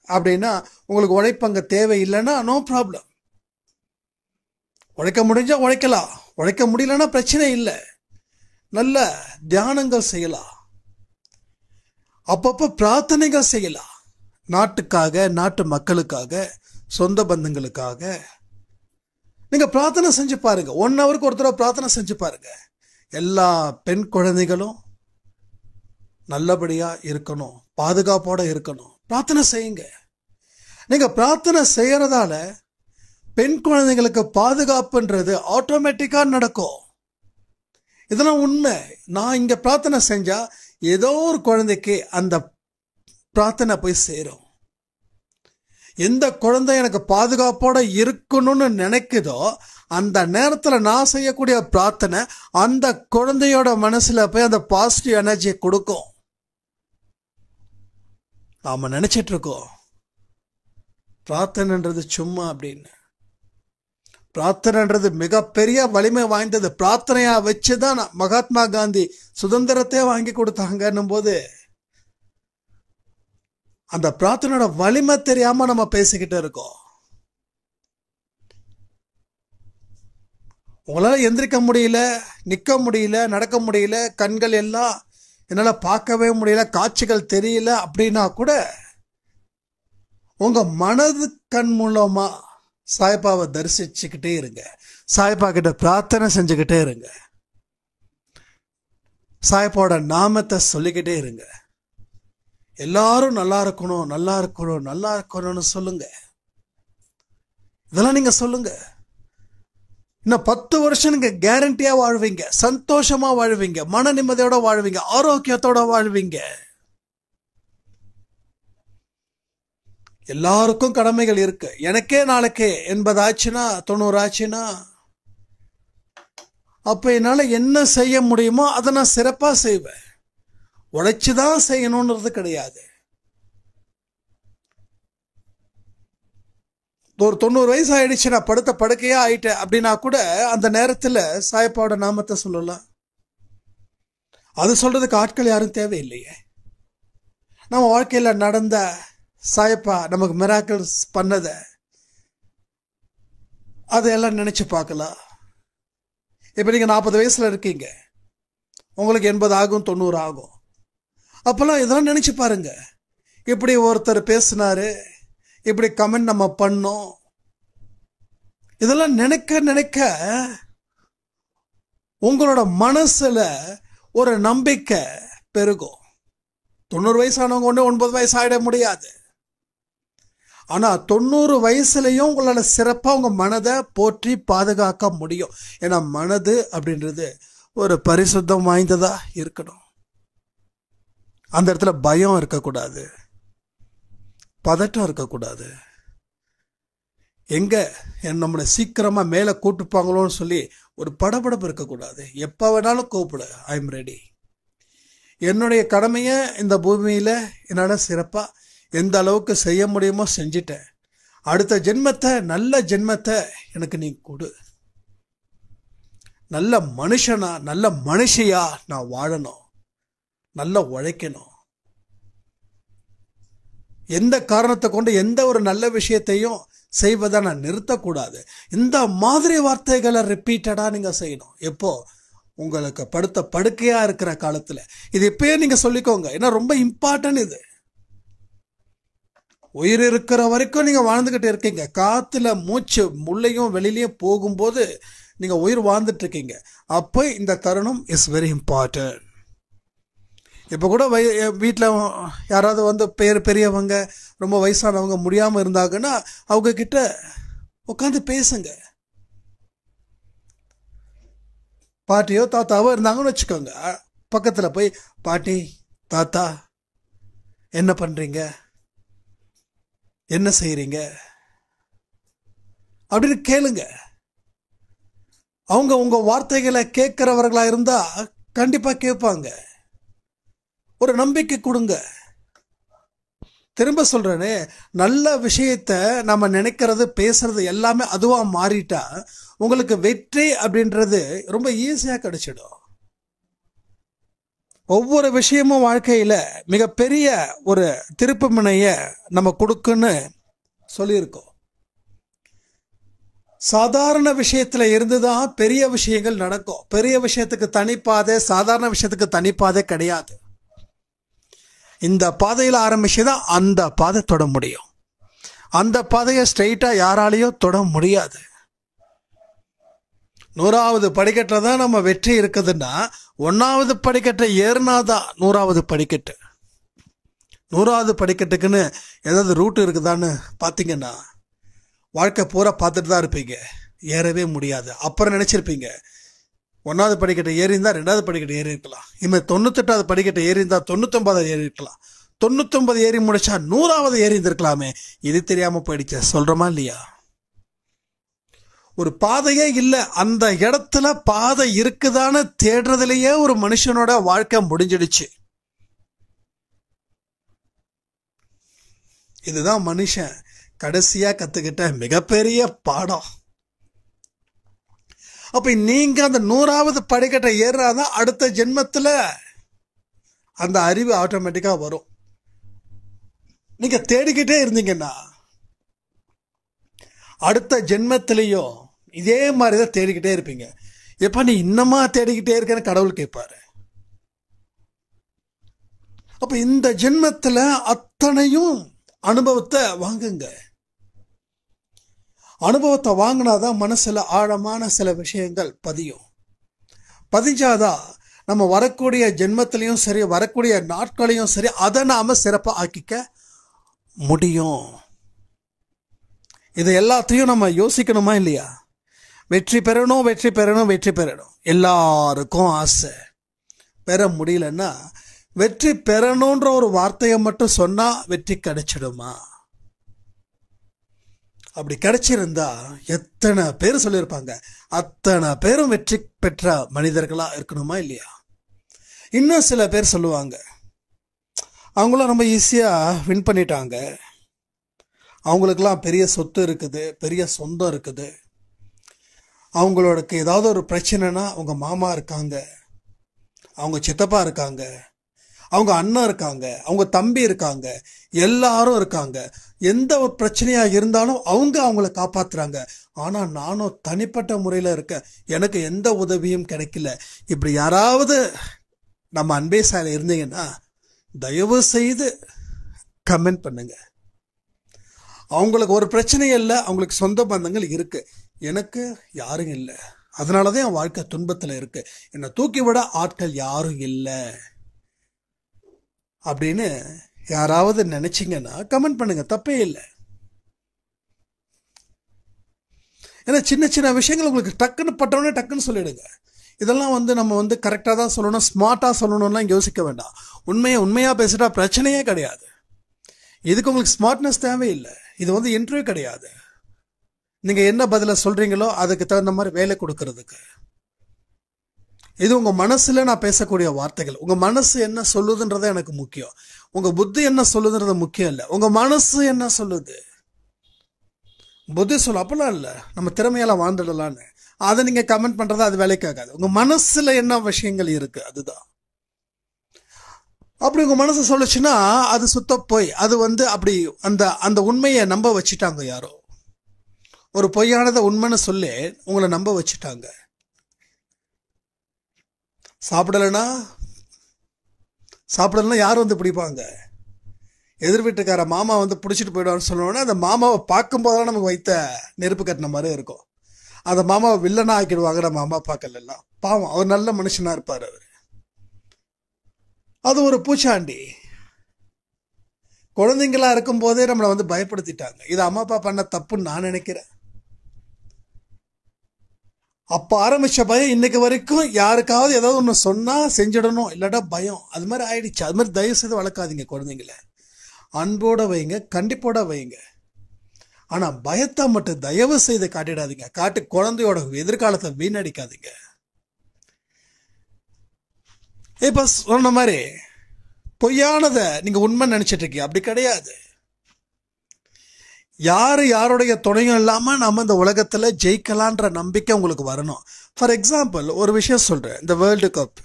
Speaker 3: அப்படின்னா உங்களுக்கு உழைப்பங்க தேவையில்லைன்னா நோ ப்ராப்ளம். உழைக்க முடிஞ்சா உழைக்கலாம், உழைக்க முடியலன்னா பிரச்சனை இல்லை. நல்ல தியானங்கள் செய்யலாம், அப்பப்போ பிரார்த்தனைகள் செய்யலாம். நாட்டுக்காக, நாட்டு மக்களுக்காக, சொந்த பந்தங்களுக்காக நீங்க பிரார்த்தனை செஞ்சு பாருங்க. 1 ஹவருக்கு ஒரு தடவை பிரார்த்தனை செஞ்சு பாருங்க. எல்லா பெண் குழந்தைகளும் நல்லபடியா இருக்கணும், பாதுகாப்போட இருக்கணும். பிரார்த்தனை செய்யுங்க. நீங்க பிரார்த்தனை செய்யறதால பெண் குழந்தைகளுக்கு பாதுகாப்புன்றது ஆட்டோமேட்டிக்கா நடக்கும். இதெல்லாம் உண்மை. நான் இங்க பிரார்த்தனை செஞ்சா ஏதோ ஒரு குழந்தைக்கு அந்த பிரார்த்தனை போய் சேரும். எந்த குழந்தை எனக்கு பாதுகாப்போட இருக்கணும்னு நினைக்குதோ அந்த நேரத்தில் நான் செய்யக்கூடிய பிரார்த்தனை அந்த குழந்தையோட மனசுல போய் அந்த பாசிட்டிவ் எனர்ஜியை கொடுக்கும். நாம நினைச்சிட்டு இருக்கோம் பிரார்த்தனைன்றது சும்மா அப்படின்னு. பிரார்த்தனைன்றது மிகப்பெரிய வலிமை வாய்ந்தது. பிரார்த்தனையா வச்சுதான் மகாத்மா காந்தி சுதந்திரத்தை வாங்கி கொடுத்தாங்கன்னும் போது அந்த பிரார்த்தனையோட வலிமை தெரியாம நம்ம பேசிக்கிட்டு இருக்கோம். உங்களால எந்திரிக்க முடியல, நிக்க முடியல, நடக்க முடியல, கண்கள் எல்லாம் என்னால பார்க்கவே முடியல, காட்சிகள் தெரியல அப்படின்னா கூட உங்க மனது கண் மூலமா சாய்பாவை தரிசிச்சுக்கிட்டே இருங்க. சாய்பா கிட்ட பிரார்த்தனை செஞ்சுக்கிட்டே இருங்க. சாய்பாவோட நாமத்தை சொல்லிக்கிட்டே இருங்க. எல்லாரும் நல்லா இருக்கணும், நல்லா இருக்கணும், நல்லா இருக்கணும்னு சொல்லுங்க. இதெல்லாம் நீங்க சொல்லுங்க. இன்னும் 10 வருஷம் நீங்க கேரண்டியா வாழ்வீங்க, சந்தோஷமா வாழ்வீங்க, மன நிம்மதியோட வாழ்வீங்க, ஆரோக்கியத்தோட வாழ்வீங்க. எல்லாருக்கும் கடமைகள் இருக்கு. எனக்கே நாளைக்கு 80 ஆச்சுன்னா, 90 ஆச்சுன்னா, அப்ப என்னால என்ன செய்ய முடியுமோ அதை நான் சிறப்பா செய்வேன். உழைச்சுதான் செய்யணும்ன்றது கிடையாது. ஒரு 90 வயசு ஆயிடுச்சு, நான் படுத்த படுக்கையா ஆயிட்டேன் அப்படின்னா கூட அந்த நேரத்துல சாய்பாவோட நாமத்தை சொல்லலாம். அது சொல்றதுக்கு ஆட்கள் யாரும் தேவையில்லையே. நம்ம வாழ்க்கையில நடந்த சாய்பா நமக்கு மிராக்கிள்ஸ் பண்ணத அதையெல்லாம் நினைச்சு பார்க்கலாம். இப்ப நீங்க 40 வயசுல இருக்கீங்க, உங்களுக்கு 80 ஆகும், 90 ஆகும். அப்பெல்லாம் இதெல்லாம் நினைச்சு பாருங்க. இப்படி ஒருத்தர் பேசினாரு, இப்படி கமெண்ட் நம்ம பண்ணோம், இதெல்லாம் நினைக்க நினைக்க உங்களோட மனசுல ஒரு நம்பிக்கை பெருகும். 90 வயசானவங்க ஒன்று 9 வயசு ஆயிட முடியாது. ஆனா 90 வயசுலயும் உங்களால சிறப்பா உங்க மனதை போற்றி பாதுகாக்க முடியும். ஏன்னா மனது அப்படின்றது ஒரு பரிசுத்தம் வாய்ந்ததா இருக்கணும். அந்த இடத்துல பயம் இருக்கக்கூடாது, பதட்டம் இருக்கக்கூடாது. எங்க நம்மளை சீக்கிரமா மேல கூட்டுப்பாங்களோன்னு சொல்லி ஒரு படபடப்பு இருக்கக்கூடாது. எப்ப வேணாலும் கூப்பிடு, ஐ எம் ரெடி. என்னுடைய கடமையை இந்த பூமியில என்னால சிறப்பா எந்த அளவுக்கு செய்ய முடியுமோ செஞ்சிட்டேன். அடுத்த ஜென்மத்தை, நல்ல ஜென்மத்தை எனக்கு நீ கொடு. நல்ல மனுஷனா, நல்ல மனுஷியா நான் வாழணும், நல்லா உழைக்கணும். எந்த காரணத்தை கொண்டு எந்த ஒரு நல்ல விஷயத்தையும் செய்வதை நான் நிறுத்தக்கூடாது. இந்த மாதிரி வார்த்தைகளை ரிப்பீட்டடா நீங்க செய்யணும். எப்போ? உங்களுக்கு படுத்த படுக்கையா இருக்கிற காலத்துல. இது இப்பயே நீங்க சொல்லிக்கோங்க, ஏன்னா ரொம்ப இம்பார்ட்டன்ட் இது. உயிர் இருக்கிற வரைக்கும் நீங்க வாழ்ந்துகிட்டு இருக்கீங்க. காத்துல மூச்சு உள்ளேயும் வெளியிலையும் போகும்போது நீங்க உயிர் வாழ்ந்துட்டு இருக்கீங்க. அப்போ இந்த தருணம் இஸ் வெரி இம்பார்ட்டன்ட். இப்போ கூட வீட்டில் யாராவது வந்து பெரியவங்க ரொம்ப வயசானவங்க முடியாமல் இருந்தாங்கன்னா அவங்க கிட்ட உட்காந்து பேசுங்க. பாட்டியோ தாத்தாவோ இருந்தாங்கன்னு வச்சுக்கோங்க, பக்கத்தில் போய் பாட்டி தாத்தா என்ன பண்ணுறீங்க, என்ன செய்கிறீங்க அப்படின்னு கேளுங்க. அவங்க உங்கள் வார்த்தைகளை கேட்குறவர்களா இருந்தால் கண்டிப்பாக கேட்பாங்க. ஒரு நம்பிக்கை கொடுங்க. திரும்ப சொல்றேனே, நல்ல விஷயத்த நம்ம நினைக்கிறது பேசுறது எல்லாமே அதுவா மாறிட்டா உங்களுக்கு வெற்றி அப்படின்றது ரொம்ப ஈஸியா கிடைச்சிடும். ஒவ்வொரு விஷயமும் வாழ்க்கையில மிகப்பெரிய ஒரு திருப்பு முனைய நம்ம கொடுக்குன்னு சொல்லியிருக்கோம். சாதாரண விஷயத்துல இருந்துதான் பெரிய விஷயங்கள் நடக்கும். பெரிய விஷயத்துக்கு தனிப்பாதை, சாதாரண விஷயத்துக்கு தனிப்பாதை கிடையாது. இந்த பாதையில் ஆரம்பிச்சுதான் அந்த பாதை தொட முடியும். அந்த பாதையை ஸ்ட்ரெயிட்டா யாராலையும் தொட முடியாது. 100வது படிக்கட்டில் தான் நம்ம வெற்றி இருக்குதுன்னா 1வது படிக்கட்டை ஏறினாதான் 100வது படிக்கட்டு. 100வது படிக்கட்டுக்குன்னு ஏதாவது ரூட் இருக்குதான்னு பார்த்தீங்கன்னா வாழ்க்கை பூரா பார்த்துட்டு தான் இருப்பீங்க, ஏறவே முடியாது. அப்புறம் நினைச்சிருப்பீங்க 1வது படிக்கட்டை ஏறி இருந்தா 2வது படிக்கட்டை ஏறி இருக்கலாம், இனிமேல் 98வது படிக்கட்டை ஏறி இருந்தா 99வது ஏறி இருக்கலாம், 99 ஏறி முடிச்சா 100வது ஏறி இருந்திருக்கலாமே. இது தெரியாம போயிடுச்சு. சொல்றோமா இல்லையா? ஒரு பாதையே இல்லை, அந்த இடத்துல பாதை இருக்குதான்னு தேடுறதுலயே ஒரு மனுஷனோட வாழ்க்கை முடிஞ்சிடுச்சு. இதுதான் மனுஷன் கடைசியா கத்துக்கிட்ட மிகப்பெரிய பாடம். அப்ப நீங்க அந்த 100வது படிக்கட்டை ஏறாதான் அடுத்த ஜென்மத்துல அந்த அறிவு ஆட்டோமேட்டிக்கா வரும். நீங்க தேடிக்கிட்டே இருந்தீங்கன்னா அடுத்த ஜென்மத்திலையும் இதே மாதிரிதான் தேடிக்கிட்டே இருப்பீங்க. எப்ப நீ இன்னமா தேடிக்கிட்டே இருக்கன்னு கடவுள் கேட்பாரு. அப்ப இந்த ஜென்மத்துல அத்தனையும் அனுபவத்தை வாங்குங்க. அனுபவத்தை வாங்கினாதான் மனசுல ஆழமான சில விஷயங்கள் பதியும். பதிஞ்சாதான் நம்ம வரக்கூடிய ஜென்மத்திலையும் சரி, வரக்கூடிய நாட்களையும் சரி, அதை நாம சிறப்பா ஆக்கிக்க முடியும். இது எல்லாத்தையும் நம்ம யோசிக்கணுமா இல்லையா? வெற்றி பெறணும், வெற்றி பெறணும், வெற்றி பெறணும். எல்லாருக்கும் ஆசை. பெற முடியலன்னா வெற்றி பெறணுன்ற ஒரு வார்த்தையை மட்டும் சொன்னா வெற்றி கிடைச்சிடுமா? அப்படி கிடைச்சிருந்தா எத்தனை பேர் சொல்லியிருப்பாங்க, அத்தனை பேரும் வெற்றி பெற்ற மனிதர்களா இருக்கணுமா இல்லையா? இன்னும் சில பேர் சொல்லுவாங்க, அவங்களும் ரொம்ப ஈஸியா வின் பண்ணிட்டாங்க, அவங்களுக்கெல்லாம் பெரிய சொத்து இருக்குது, பெரிய சொந்தம் இருக்குது, அவங்களோட ஏதாவது ஒரு பிரச்சனைனா அவங்க மாமா இருக்காங்க, அவங்க சித்தப்பா இருக்காங்க, அவங்க அண்ணன் இருக்காங்க, அவங்க தம்பி இருக்காங்க, எல்லாரும் இருக்காங்க. எந்த ஒரு பிரச்சனையா இருந்தாலும் அவங்கள காப்பாத்துறாங்க. ஆனா நானும் தனிப்பட்ட முறையில இருக்கேன், எனக்கு எந்த உதவியும் கிடைக்கல. இப்படி யாராவது நம்ம அன்பே சாலை இருந்தீங்கன்னா தயவு செய்து கமெண்ட் பண்ணுங்க. அவங்களுக்கு ஒரு பிரச்சனையும் இல்லை, அவங்களுக்கு சொந்த பந்தங்கள் இருக்கு, எனக்கு யாரும் இல்லை, அதனாலதான் என் வாழ்க்கை துன்பத்துல இருக்கு, என்னை தூக்கி விட ஆட்கள் யாரும் இல்லை அப்படின்னு யாராவது நினைச்சீங்கன்னா கமெண்ட் பண்ணுங்க, தப்பே இல்லை. ஏன்னா சின்ன சின்ன விஷயங்கள் உங்களுக்கு டக்குன்னு பட்டவனே டக்குன்னு சொல்லிடுங்க. இதெல்லாம் நம்ம கரெக்டாக தான் சொல்லணும், ஸ்மார்ட்டாக சொல்லணும்லாம் யோசிக்க வேண்டாம். உண்மையா பேசிட்டா பிரச்சனையே கிடையாது. இதுக்கு உங்களுக்கு ஸ்மார்ட்னஸ் தேவையில்லை. இது இன்டர்வியூ கிடையாது. நீங்க என்ன பதில சொல்றீங்களோ அதுக்கு தகுந்த மாதிரி வேலை கொடுக்கறதுக்கு. இது உங்க மனசுல நான் பேசக்கூடிய வார்த்தைகள். உங்க மனசு என்ன சொல்லுதுன்றது எனக்கு முக்கியம். உங்க புத்தி என்ன சொல்லுதுன்றது முக்கியம் இல்லை. உங்க மனசு என்ன சொல்லுது? புத்தி சொல்ல அப்பெல்லாம் இல்லை, நம்ம திறமையெல்லாம் வாழ்ந்துடலான்னு. அதை நீங்க கமெண்ட் பண்றதா அது வேலைக்காகாது. உங்க மனசுல என்ன விஷயங்கள் இருக்கு அதுதான். அப்படி உங்க மனசு சொல்லுச்சுன்னா அது சுத்த போய் அது அப்படி அந்த உண்மையை நம்ப வச்சுட்டாங்க. யாரோ ஒரு பொய்யானதை உண்மைன்னு சொல்லி உங்களை நம்ப வச்சுட்டாங்க. சாப்பிடலன்னா யார் பிடிப்பாங்க? எதிர் வீட்டுக்கார மாமா பிடிச்சிட்டு போயிடுவான்னு சொல்லணும்னா அந்த மாமாவை பார்க்கும்போதெல்லாம் நமக்கு வைத்த நெருப்பு கட்டின மாதிரி இருக்கும். அந்த மாமாவை வில்லனா ஆக்கிடுவாங்க நம்ம அம்மா அப்பாக்கள் எல்லாம். பாவம், அவர் நல்ல மனுஷனா இருப்பார். அவர் அது ஒரு பூச்சாண்டி. குழந்தைங்களா இருக்கும் போதே நம்மளை வந்து பயப்படுத்திட்டாங்க. இது அம்மா அப்பா பண்ண தப்புன்னு நான் நினைக்கிறேன். அப்ப ஆரம்பிச்ச பயம் இன்னைக்கு வரைக்கும் யாருக்காவது ஏதாவது ஒன்று சொன்னா செஞ்சிடணும், இல்லாட்டா பயம், அது மாதிரி ஆயிடுச்சு. அது மாதிரி தயவு செய்து வளர்க்காதீங்க குழந்தைங்கள. அன்போட வைங்க, கண்டிப்போட வைங்க. ஆனா பயத்தை மட்டும் தயவு செய்து காட்டிடாதீங்க. காட்டி குழந்தையோட எதிர்காலத்தை வீணடிக்காதீங்க. இப்ப சொன்ன மாதிரி பொய்யானதை நீங்க உண்மை நினைச்சிட்டு இருக்கீங்க, அப்படி கிடையாது. யாருடைய துணையும் இல்லாம நம்ம இந்த உலகத்துல ஜெயிக்கலான்ற நம்பிக்கை உங்களுக்கு வரணும். ஃபார் எக்ஸாம்பிள் ஒரு விஷயம் சொல்றேன். இந்த வேர்ல்டு கப்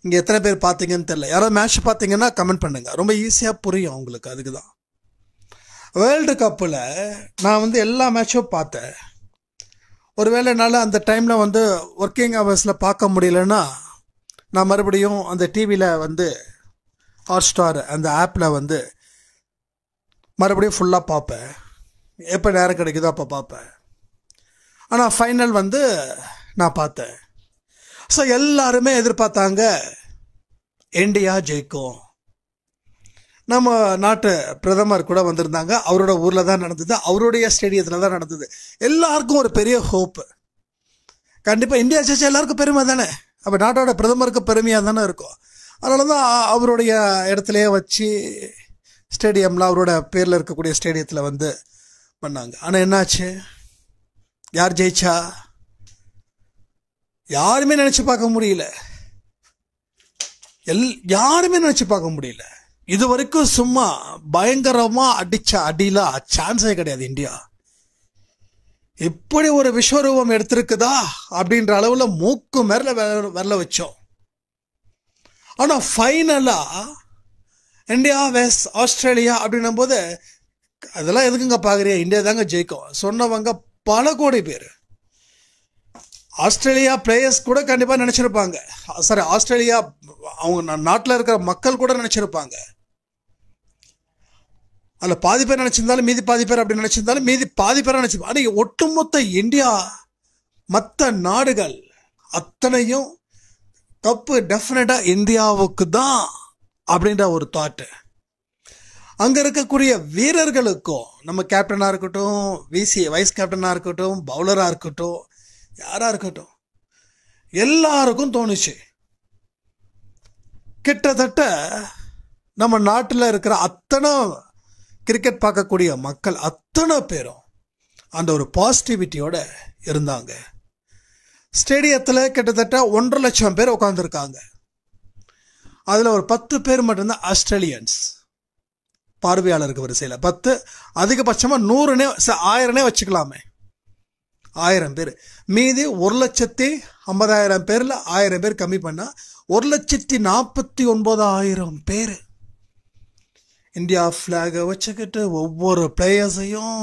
Speaker 3: இங்க எத்தனை பேர் பார்த்தீங்கன்னு தெரியல. யாராவது மேட்ச் பார்த்தீங்கன்னா கமெண்ட் பண்ணுங்க, ரொம்ப ஈஸியா புரியும் உங்களுக்கு. அதுக்குதான் வேர்ல்டு கப்பில் நான் வந்து எல்லா மேட்சும் பார்த்தேன். ஒருவேளை என்னால் அந்த டைமில் வந்து ஒர்க்கிங் ஹவர்ஸில் பார்க்க முடியலன்னா நான் மறுபடியும் அந்த டிவியில் வந்து ஹாட் ஸ்டார் அந்த ஆப்பில் வந்து மறுபடியும் ஃபுல்லாக பார்ப்பேன். எப்போ நேரம் கிடைக்குதோ அப்போ பார்ப்பேன். ஆனால் ஃபைனல் வந்து நான் பார்த்தேன். ஸோ எல்லாருமே எதிர்பார்த்தாங்க இந்தியா ஜெயிக்கும். நம்ம நாட்டு பிரதமர் கூட வந்திருந்தாங்க. அவரோட ஊரில் தான் நடந்தது, அவருடைய ஸ்டேடியத்தில் தான் நடந்தது. எல்லாருக்கும் ஒரு பெரிய ஹோப்பு, கண்டிப்பாக இந்தியா ஜெயிச்சா எல்லாருக்கும் பெருமை தானே. அப்போ நாட்டோட பிரதமருக்கு பெருமையாக தானே இருக்கும். அதனால தான் அவருடைய இடத்துலையே வச்சு ஸ்டேடியமில் அவரோட பேரில் இருக்கக்கூடிய ஸ்டேடியத்தில் வந்து பண்ணாங்க. ஆனால் என்னாச்சு? யார் ஜெயிச்சா? யாருமே நினச்சி பார்க்க முடியல. யாருமே நினச்சி பார்க்க முடியல. இது வரைக்கும் சும்மா பயங்கரமா அடிச்ச அடியில சான்ஸே கிடையாது இந்தியா. இப்படி ஒரு விஸ்வரூபம் எடுத்திருக்குதா அப்படின்ற அளவுல மூக்கு மேல வரல வச்சோம். ஆனா ஃபைனலா இந்தியா வெஸ் ஆஸ்திரேலியா அப்படின்னும் போது அதெல்லாம் எதுக்குங்க பாக்குறியா, இந்தியா தாங்க ஜெயிக்கும் சொன்னவங்க பல கோடி பேர். ஆஸ்திரேலியா பிளேயர்ஸ் கூட கண்டிப்பா நினைச்சிருப்பாங்க. சாரி, ஆஸ்திரேலியா அவங்க நாட்டில் இருக்கிற மக்கள் கூட நினைச்சிருப்பாங்க. அதில் பாதி பேர் நினைச்சிருந்தாலும் மீதி பாதி பேர் அப்படி நினைச்சிருந்தாலும் மீதி பாதி பேர் நினைச்சிருப்பாங்க. ஆனால் ஒட்டுமொத்த இந்தியா மற்ற நாடுகள் அத்தனையும் கப்பு டெஃபினட்டா இந்தியாவுக்கு தான் அப்படின்ற ஒரு தாட்டு. அங்க இருக்கக்கூடிய வீரர்களுக்கும், நம்ம கேப்டனா இருக்கட்டும், வைஸ் கேப்டனா இருக்கட்டும், பவுலரா இருக்கட்டும், யாரா இருக்கட்டும், எல்லாருக்கும் தோணுச்சு. கிட்டத்தட்ட நம்ம நாட்டில் இருக்கிற அத்தனை கிரிக்கெட் பார்க்கக்கூடிய மக்கள் அத்தனை பேரும் அந்த ஒரு பாசிட்டிவிட்டியோட இருந்தாங்க. ஸ்டேடியத்தில் கிட்டத்தட்ட 1.5 லட்சம் பேர் உட்காந்துருக்காங்க. அதில் ஒரு 10 பேர் மட்டும்தான் ஆஸ்திரேலியன்ஸ் பார்வையாளருக்கு வரிசையில். 10, அதிகபட்சமாக 100 1000 வச்சுக்கலாமே, 1000 பேர். மீதி 1,50,000 பேரில் 1000 பேர் கம்மி பண்ணா 1,49,000 பேர் இந்தியா ஃபிளாகை வச்சுக்கிட்டு ஒவ்வொரு பிளேயர்ஸையும்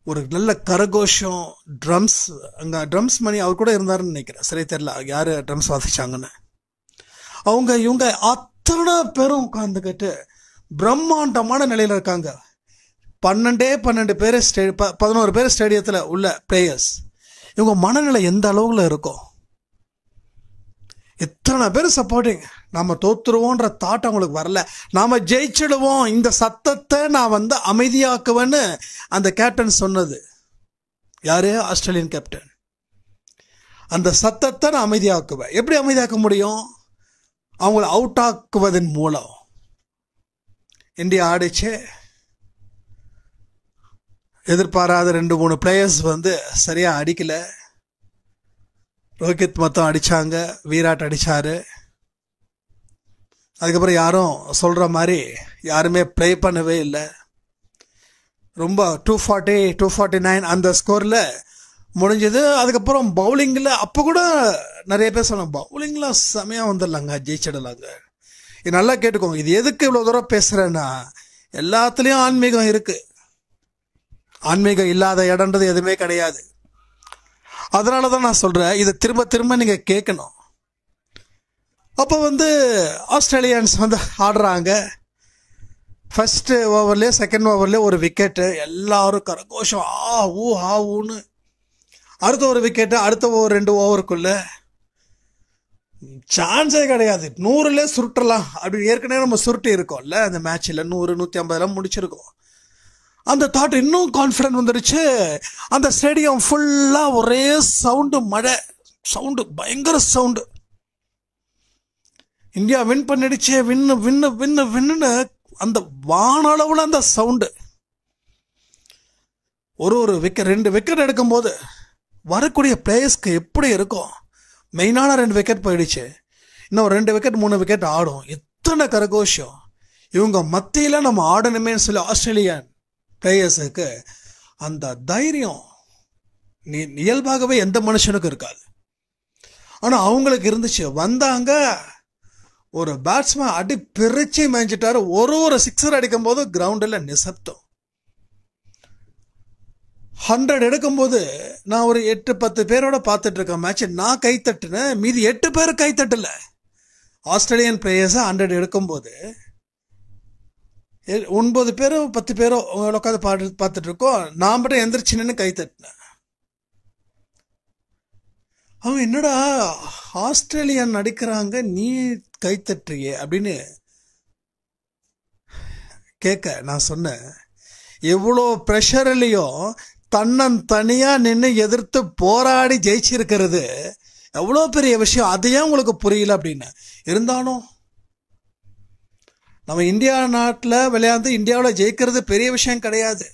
Speaker 3: ஒரு நல்ல கரகோஷம், ட்ரம்ஸ், அங்கே ட்ரம்ஸ் மணி அவர் கூட இருந்தாருன்னு நினைக்கிறேன், சரி தெரியல யார் ட்ரம்ஸ் வாசிச்சாங்கன்னு. அவங்க இவங்க அத்தனை பேரும் உட்காந்துக்கிட்டு பிரம்மாண்டமான நிலையில் இருக்காங்க. 12 பேர் 11 பேர் ஸ்டேடியத்தில் உள்ள பிளேயர்ஸ். இவங்க மனநிலை எந்த அளவுல இருக்கும்? இத்தனை பேர் சப்போர்ட்டிங். நாம தோத்துருவோன்ற தாட் அவங்களுக்கு வரல. நாம ஜெயிச்சிடுவோம், இந்த சத்தத்தை நான் வந்து அமைதியாக்குவேன்னு அந்த கேப்டன் சொன்னது. யாரு? Australian captain. அந்த சத்தத்தை நான் அமைதியாக்குவேன். எப்படி அமைதியாக்க முடியும்? அவங்கள அவுட் ஆக்குவதன் மூலம். இந்தியா ஆடிச்சு, எதிர்பாராத 2-3 பிளேயர்ஸ் வந்து சரியா அடிக்கல. ரோஹித் மொத்தம் அடிச்சாங்க, விராட் அடிச்சாரு. அதுக்கப்புறம் யாரும் சொல்ற மாதிரி யாருமே ப்ளே பண்ணவே இல்லை. ரொம்ப 240, 249 அந்த ஸ்கோர்ல முடிஞ்சது. அதுக்கப்புறம் பவுலிங்கில் அப்போ கூட நிறைய பேர் சொன்னாங்க, பவுலிங்ல செமையா வந்துடலாங்க, ஜெயிச்சிடலாங்க. இது நல்லா கேட்டுக்கோங்க. இது எதுக்கு இவ்வளோ தூரம் பேசுறேன்னா, எல்லாத்துலேயும் ஆன்மீகம் இருக்கு. ஆன்மீகம் இல்லாத இடம்ன்றது எதுவுமே கிடையாது. அதனால தான் நான் சொல்றேன், இதை திரும்ப திரும்ப நீங்க கேட்கணும். அப்போ வந்து ஆஸ்திரேலியன்ஸ் வந்து ஆடுறாங்க. ஃபர்ஸ்ட் ஓவர்லேயே செகண்ட் ஓவர்லேயே ஒரு விக்கெட்டு, எல்லாரும் கரகோஷம் ஆ ஊ ஆ ஊன்னு. அடுத்த ஒரு விக்கெட்டு, அடுத்த 2 ஓவருக்குள்ள சான்ஸே கிடையாது. 100ல சுருட்டலாம் அப்படி ஏற்கனவே நம்ம சுருட்டி இருக்கோம்ல அந்த மேட்ச்ல 100 150 முடிச்சிருக்கோம். அந்த தாட் இன்னும் கான்ஃபிடன்ட் வந்துடுச்சு. அந்த ஸ்டேடியம் ஃபுல்லா ஒரே சவுண்டு, மழை சவுண்டு, பயங்கர சவுண்டு. இந்தியா வின் பண்ணிடுச்சு, வின்னு வின்னு வின்னு வின்னு அந்த வானளவுல அந்த சவுண்டு. ஒரு விக்கெட் 2 விக்கெட் எடுக்கும்போது வரக்கூடிய பிளேயர்ஸ்க்கு எப்படி இருக்கும்? மெயினான 2 விக்கெட் போயிடுச்சு, இன்னும் 2 விக்கெட் 3 விக்கெட் ஆடும். எத்தனை கரகோஷம்! இவங்க மத்தியில் நம்ம ஆடணுமே சொல்லி ஆஸ்திரேலியன் பிளேயர்ஸுக்கு அந்த தைரியம் இயல்பாகவே எந்த மனுஷனுக்கும் இருக்காது. ஆனால் அவங்களுக்கு இருந்துச்சு. வந்தாங்க, ஒரு பேட்ஸ்மேன் அடி பிரிச்சு மேய்ஞ்சிட்டாரு. ஒரு சிக்ஸர் அடிக்கும் போது கிரவுண்டில் நிசப்தம். 100 எடுக்கும்போது நான் ஒரு 8-10 பேரோட பார்த்துட்டு இருக்கேன் மேட்ச். நான் கை தட்டுனேன், மீதி 8 பேர் கை தட்டல. ஆஸ்திரேலியன் பிளேயர்ஸ் 100 எடுக்கும்போது 9 பேரோ 10 பேரோ உட்காந்து பார்த்துட்டு இருக்கோம். நான் மட்டும் எந்திரிச்சின்னு கை தட்டினேன். அவங்க என்னடா ஆஸ்திரேலியன் அடிக்கிறாங்க நீ கை தட்டுறியே அப்படின்னு கேட்க நான் சொன்னேன், எவ்வளோ ப்ரெஷர்லையும் தனியா நின்று எதிர்த்து போராடி ஜெயிச்சிருக்கிறது எவ்வளோ பெரிய விஷயம். அதையே உங்களுக்கு புரியல அப்படின்னு. இருந்தாலும் நம்ம இந்தியா நாட்டில் விளையாண்டு இந்தியாவில் ஜெயிக்கிறது பெரிய விஷயம் கிடையாது.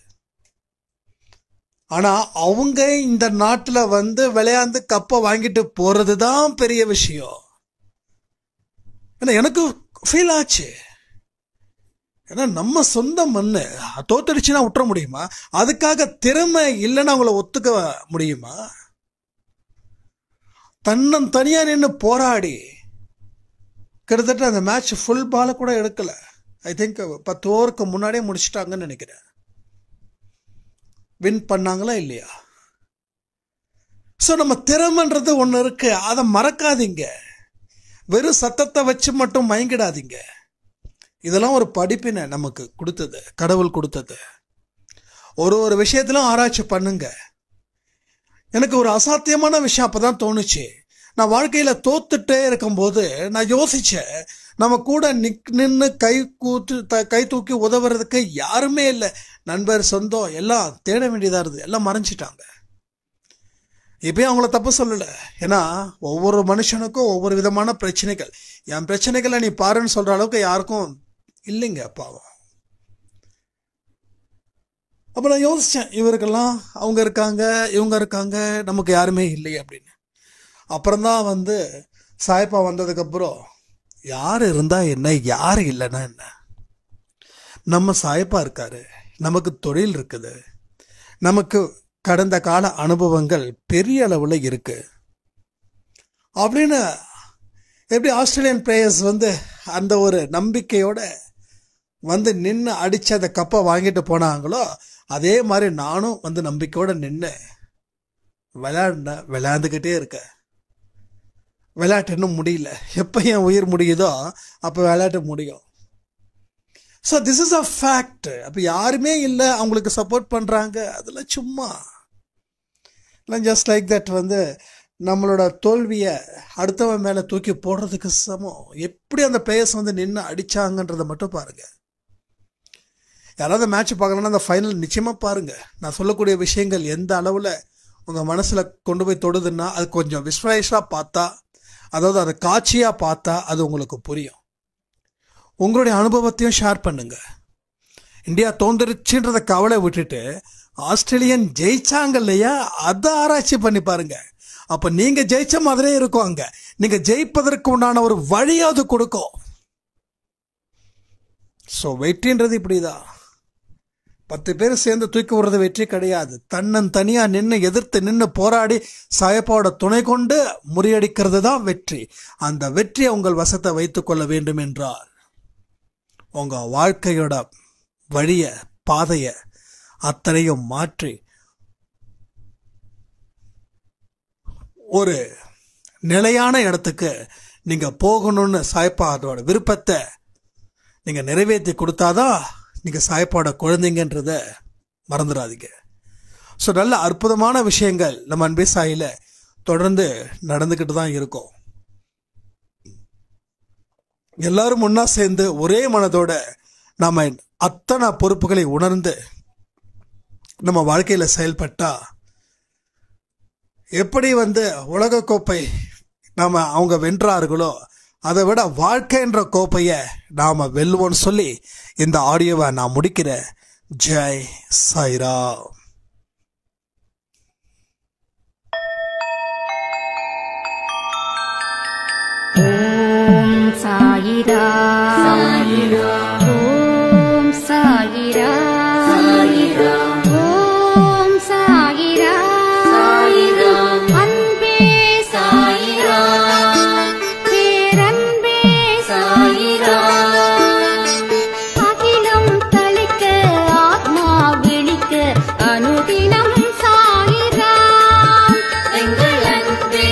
Speaker 3: ஆனால் அவங்க இந்த நாட்டில் வந்து விளையாண்டு கப்பை வாங்கிட்டு போறது தான் பெரிய விஷயம். ஏன்னா எனக்கு ஃபீல் ஆச்சு. ஏன்னா நம்ம சொந்த மண்ணு தோத்தடிச்சுன்னா விட்டுற முடியுமா? அதுக்காக திறமை இல்லைன்னா அவங்கள ஒத்துக்க முடியுமா? தனியா நின்று போராடி கிட்டத்தட்ட அந்த மேட்ச் ஃபுல் பால கூட எடுக்கல. ஐ திங்க் 10 ஓவருக்கு முன்னாடியே முடிச்சிட்டாங்கன்னு நினைக்கிறேன். வின் பண்ணாங்களா இல்லையா? ஸோ நம்ம திறமைன்றது ஒன்று இருக்கு, அதை மறக்காதீங்க. வெறும் சத்தத்தை வச்சு மட்டும் மயங்கிடாதீங்க. இதெல்லாம் ஒரு படிப்பினை நமக்கு கொடுத்தது, கடவுள் கொடுத்தது. ஒரு விஷயத்திலும் ஆராய்ச்சி பண்ணுங்க. எனக்கு ஒரு அசாத்தியமான விஷயம் அப்பதான் தோணுச்சு. நான் வாழ்க்கையில தோத்துட்டே இருக்கும்போது நான் யோசிச்சேன், நம்ம கூட நின்று கை தூக்கி உதவுறதுக்கு யாருமே இல்லை. நண்பர், சொந்தம் எல்லாம் தேட வேண்டியதா இருந்தது, எல்லாம் மறைஞ்சிட்டாங்க. இப்பயும் அவங்கள தப்பு சொல்லலை. ஏன்னா ஒவ்வொரு மனுஷனுக்கும் ஒவ்வொரு விதமான பிரச்சனைகள். என் பிரச்சனைகளை நீ பாருன்னு சொல்ற அளவுக்கு யாருக்கும் இல்லைங்க பாவம். அப்ப நான் யோசிச்சேன், இவருக்கெல்லாம் அவங்க இருக்காங்க, இவங்க இருக்காங்க, நமக்கு யாருமே இல்லை அப்படின்னு. அப்புறம்தான் வந்து சாய்ப்பா வந்ததுக்கப்புறம் யார் இருந்தா என்ன, யார் இல்லைன்னா என்ன, நம்ம சாய்ப்பா இருக்காரு, நமக்கு தொழில் இருக்குது, நமக்கு கடந்த கால அனுபவங்கள் பெரிய அளவில் இருக்கு அப்படின்னு எப்படி ஆஸ்திரேலியன் பிளேயர்ஸ் வந்து அந்த ஒரு நம்பிக்கையோட வந்து நின்று அடிச்சு அந்த கப்பை வாங்கிட்டு போனாங்களோ, அதே மாதிரி நானும் வந்து நம்பிக்கையோட நின்று விளையாண்டுக்கிட்டே இருக்கேன். விளையாட்டு இன்னும் முடியல. எப்போ என் உயிர் முடியுதோ அப்போ விளையாட்டு முடியும். So this is a fact. அப்போ யாருமே இல்லை, அவங்களுக்கு சப்போர்ட் பண்ணுறாங்க, அதெல்லாம் சும்மா இல்லை. ஜஸ்ட் லைக் தட் வந்து நம்மளோட தோல்வியை அடுத்தவன் மேலே தூக்கி போடுறதுக்கு சமம். எப்படி அந்த பிளேயர்ஸ் வந்து நின்று அடித்தாங்கன்றதை மட்டும் பாருங்கள். யாராவது மேட்ச் பார்க்கணுன்னா அந்த ஃபைனல் நிச்சயமாக பாருங்கள். நான் சொல்லக்கூடிய விஷயங்கள் எந்த அளவில் உங்கள் மனசில் கொண்டு போய் தொடுதுன்னா அது கொஞ்சம் விஸ்வலைஸாக பார்த்தா, அதாவது அதை காட்சியாக பார்த்தா அது உங்களுக்கு புரியும். உங்களுடைய அனுபவத்தையும் ஷேர் பண்ணுங்க. இந்தியா தோந்துருச்சுன்றத கவலை விட்டுட்டு ஆஸ்திரேலியன் ஜெயிச்சாங்க இல்லையா, அதை ஆராய்ச்சி பண்ணி பாருங்க. அப்போ நீங்கள் ஜெயிச்ச மாதிரியே இருக்கும். அங்கே நீங்கள் ஜெயிப்பதற்கு உண்டான ஒரு வழியாவது கொடுக்கும். ஸோ வெற்றின்றது இப்படிதான். 10 பேர் சேர்ந்து தூக்கி விடுறது வெற்றி கிடையாது. தனியா நின்று எதிர்த்து நின்று போராடி சாயப்பாவோட துணை கொண்டு முறியடிக்கிறது தான் வெற்றி. அந்த வெற்றியை உங்கள் வசத்தை வைத்துக் கொள்ள வேண்டும் என்றால் உங்க வாழ்க்கையோட வழிய பாதைய அத்தனையும் மாற்றி ஒரு நிலையான இடத்துக்கு நீங்க போகணும்னு சாயப்பாவோட விருப்பத்தை நீங்க நிறைவேற்றி கொடுத்தாதான் நீங்க சாயப்பாவோட குழந்தைங்கன்றத மறந்துடாதீங்க. ஸோ நல்ல அற்புதமான விஷயங்கள் நம்ம அன்பே சாயில தொடர்ந்து நடந்துக்கிட்டு தான் இருக்கும். எல்லாரும் ஒன்னா சேர்ந்து ஒரே மனதோட நாம அத்தனை பொறுப்புகளை உணர்ந்து நம்ம வாழ்க்கையில செயல்பட்டா எப்படி உலகக்கோப்பை நாம அவங்க வென்றார்களோ அதை விட வாழ்க்கைன்ற கோப்பைய நாம வெல்வோன்னு சொல்லி இந்த ஆடியோவை நான் முடிக்கிறேன். ஜெய் சாய்ராம்.
Speaker 1: ஓம் சாயிரா
Speaker 2: சாயிரா
Speaker 1: ஓம் சாயிரா
Speaker 2: சாயிரா
Speaker 1: ஓம் சாயிரா
Speaker 2: சாயிரா
Speaker 1: அன்பே
Speaker 2: சாயிரா
Speaker 1: பேரன்பே
Speaker 2: சாயிரா
Speaker 1: அகிலம் தளிக்க ஆத்மா விழிக்க அனுதினம் சாயிரா
Speaker 2: எங்கள் அன்பே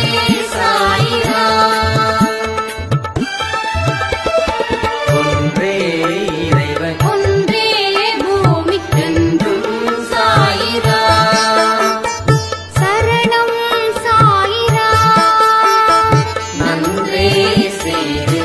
Speaker 2: சாயிரா ஒன்றே இறைவன்
Speaker 1: ஒன்றே பூமிக்கென்றும்
Speaker 2: சாயிரா
Speaker 1: சரணம் சாயிரா
Speaker 2: நன்றே செய்து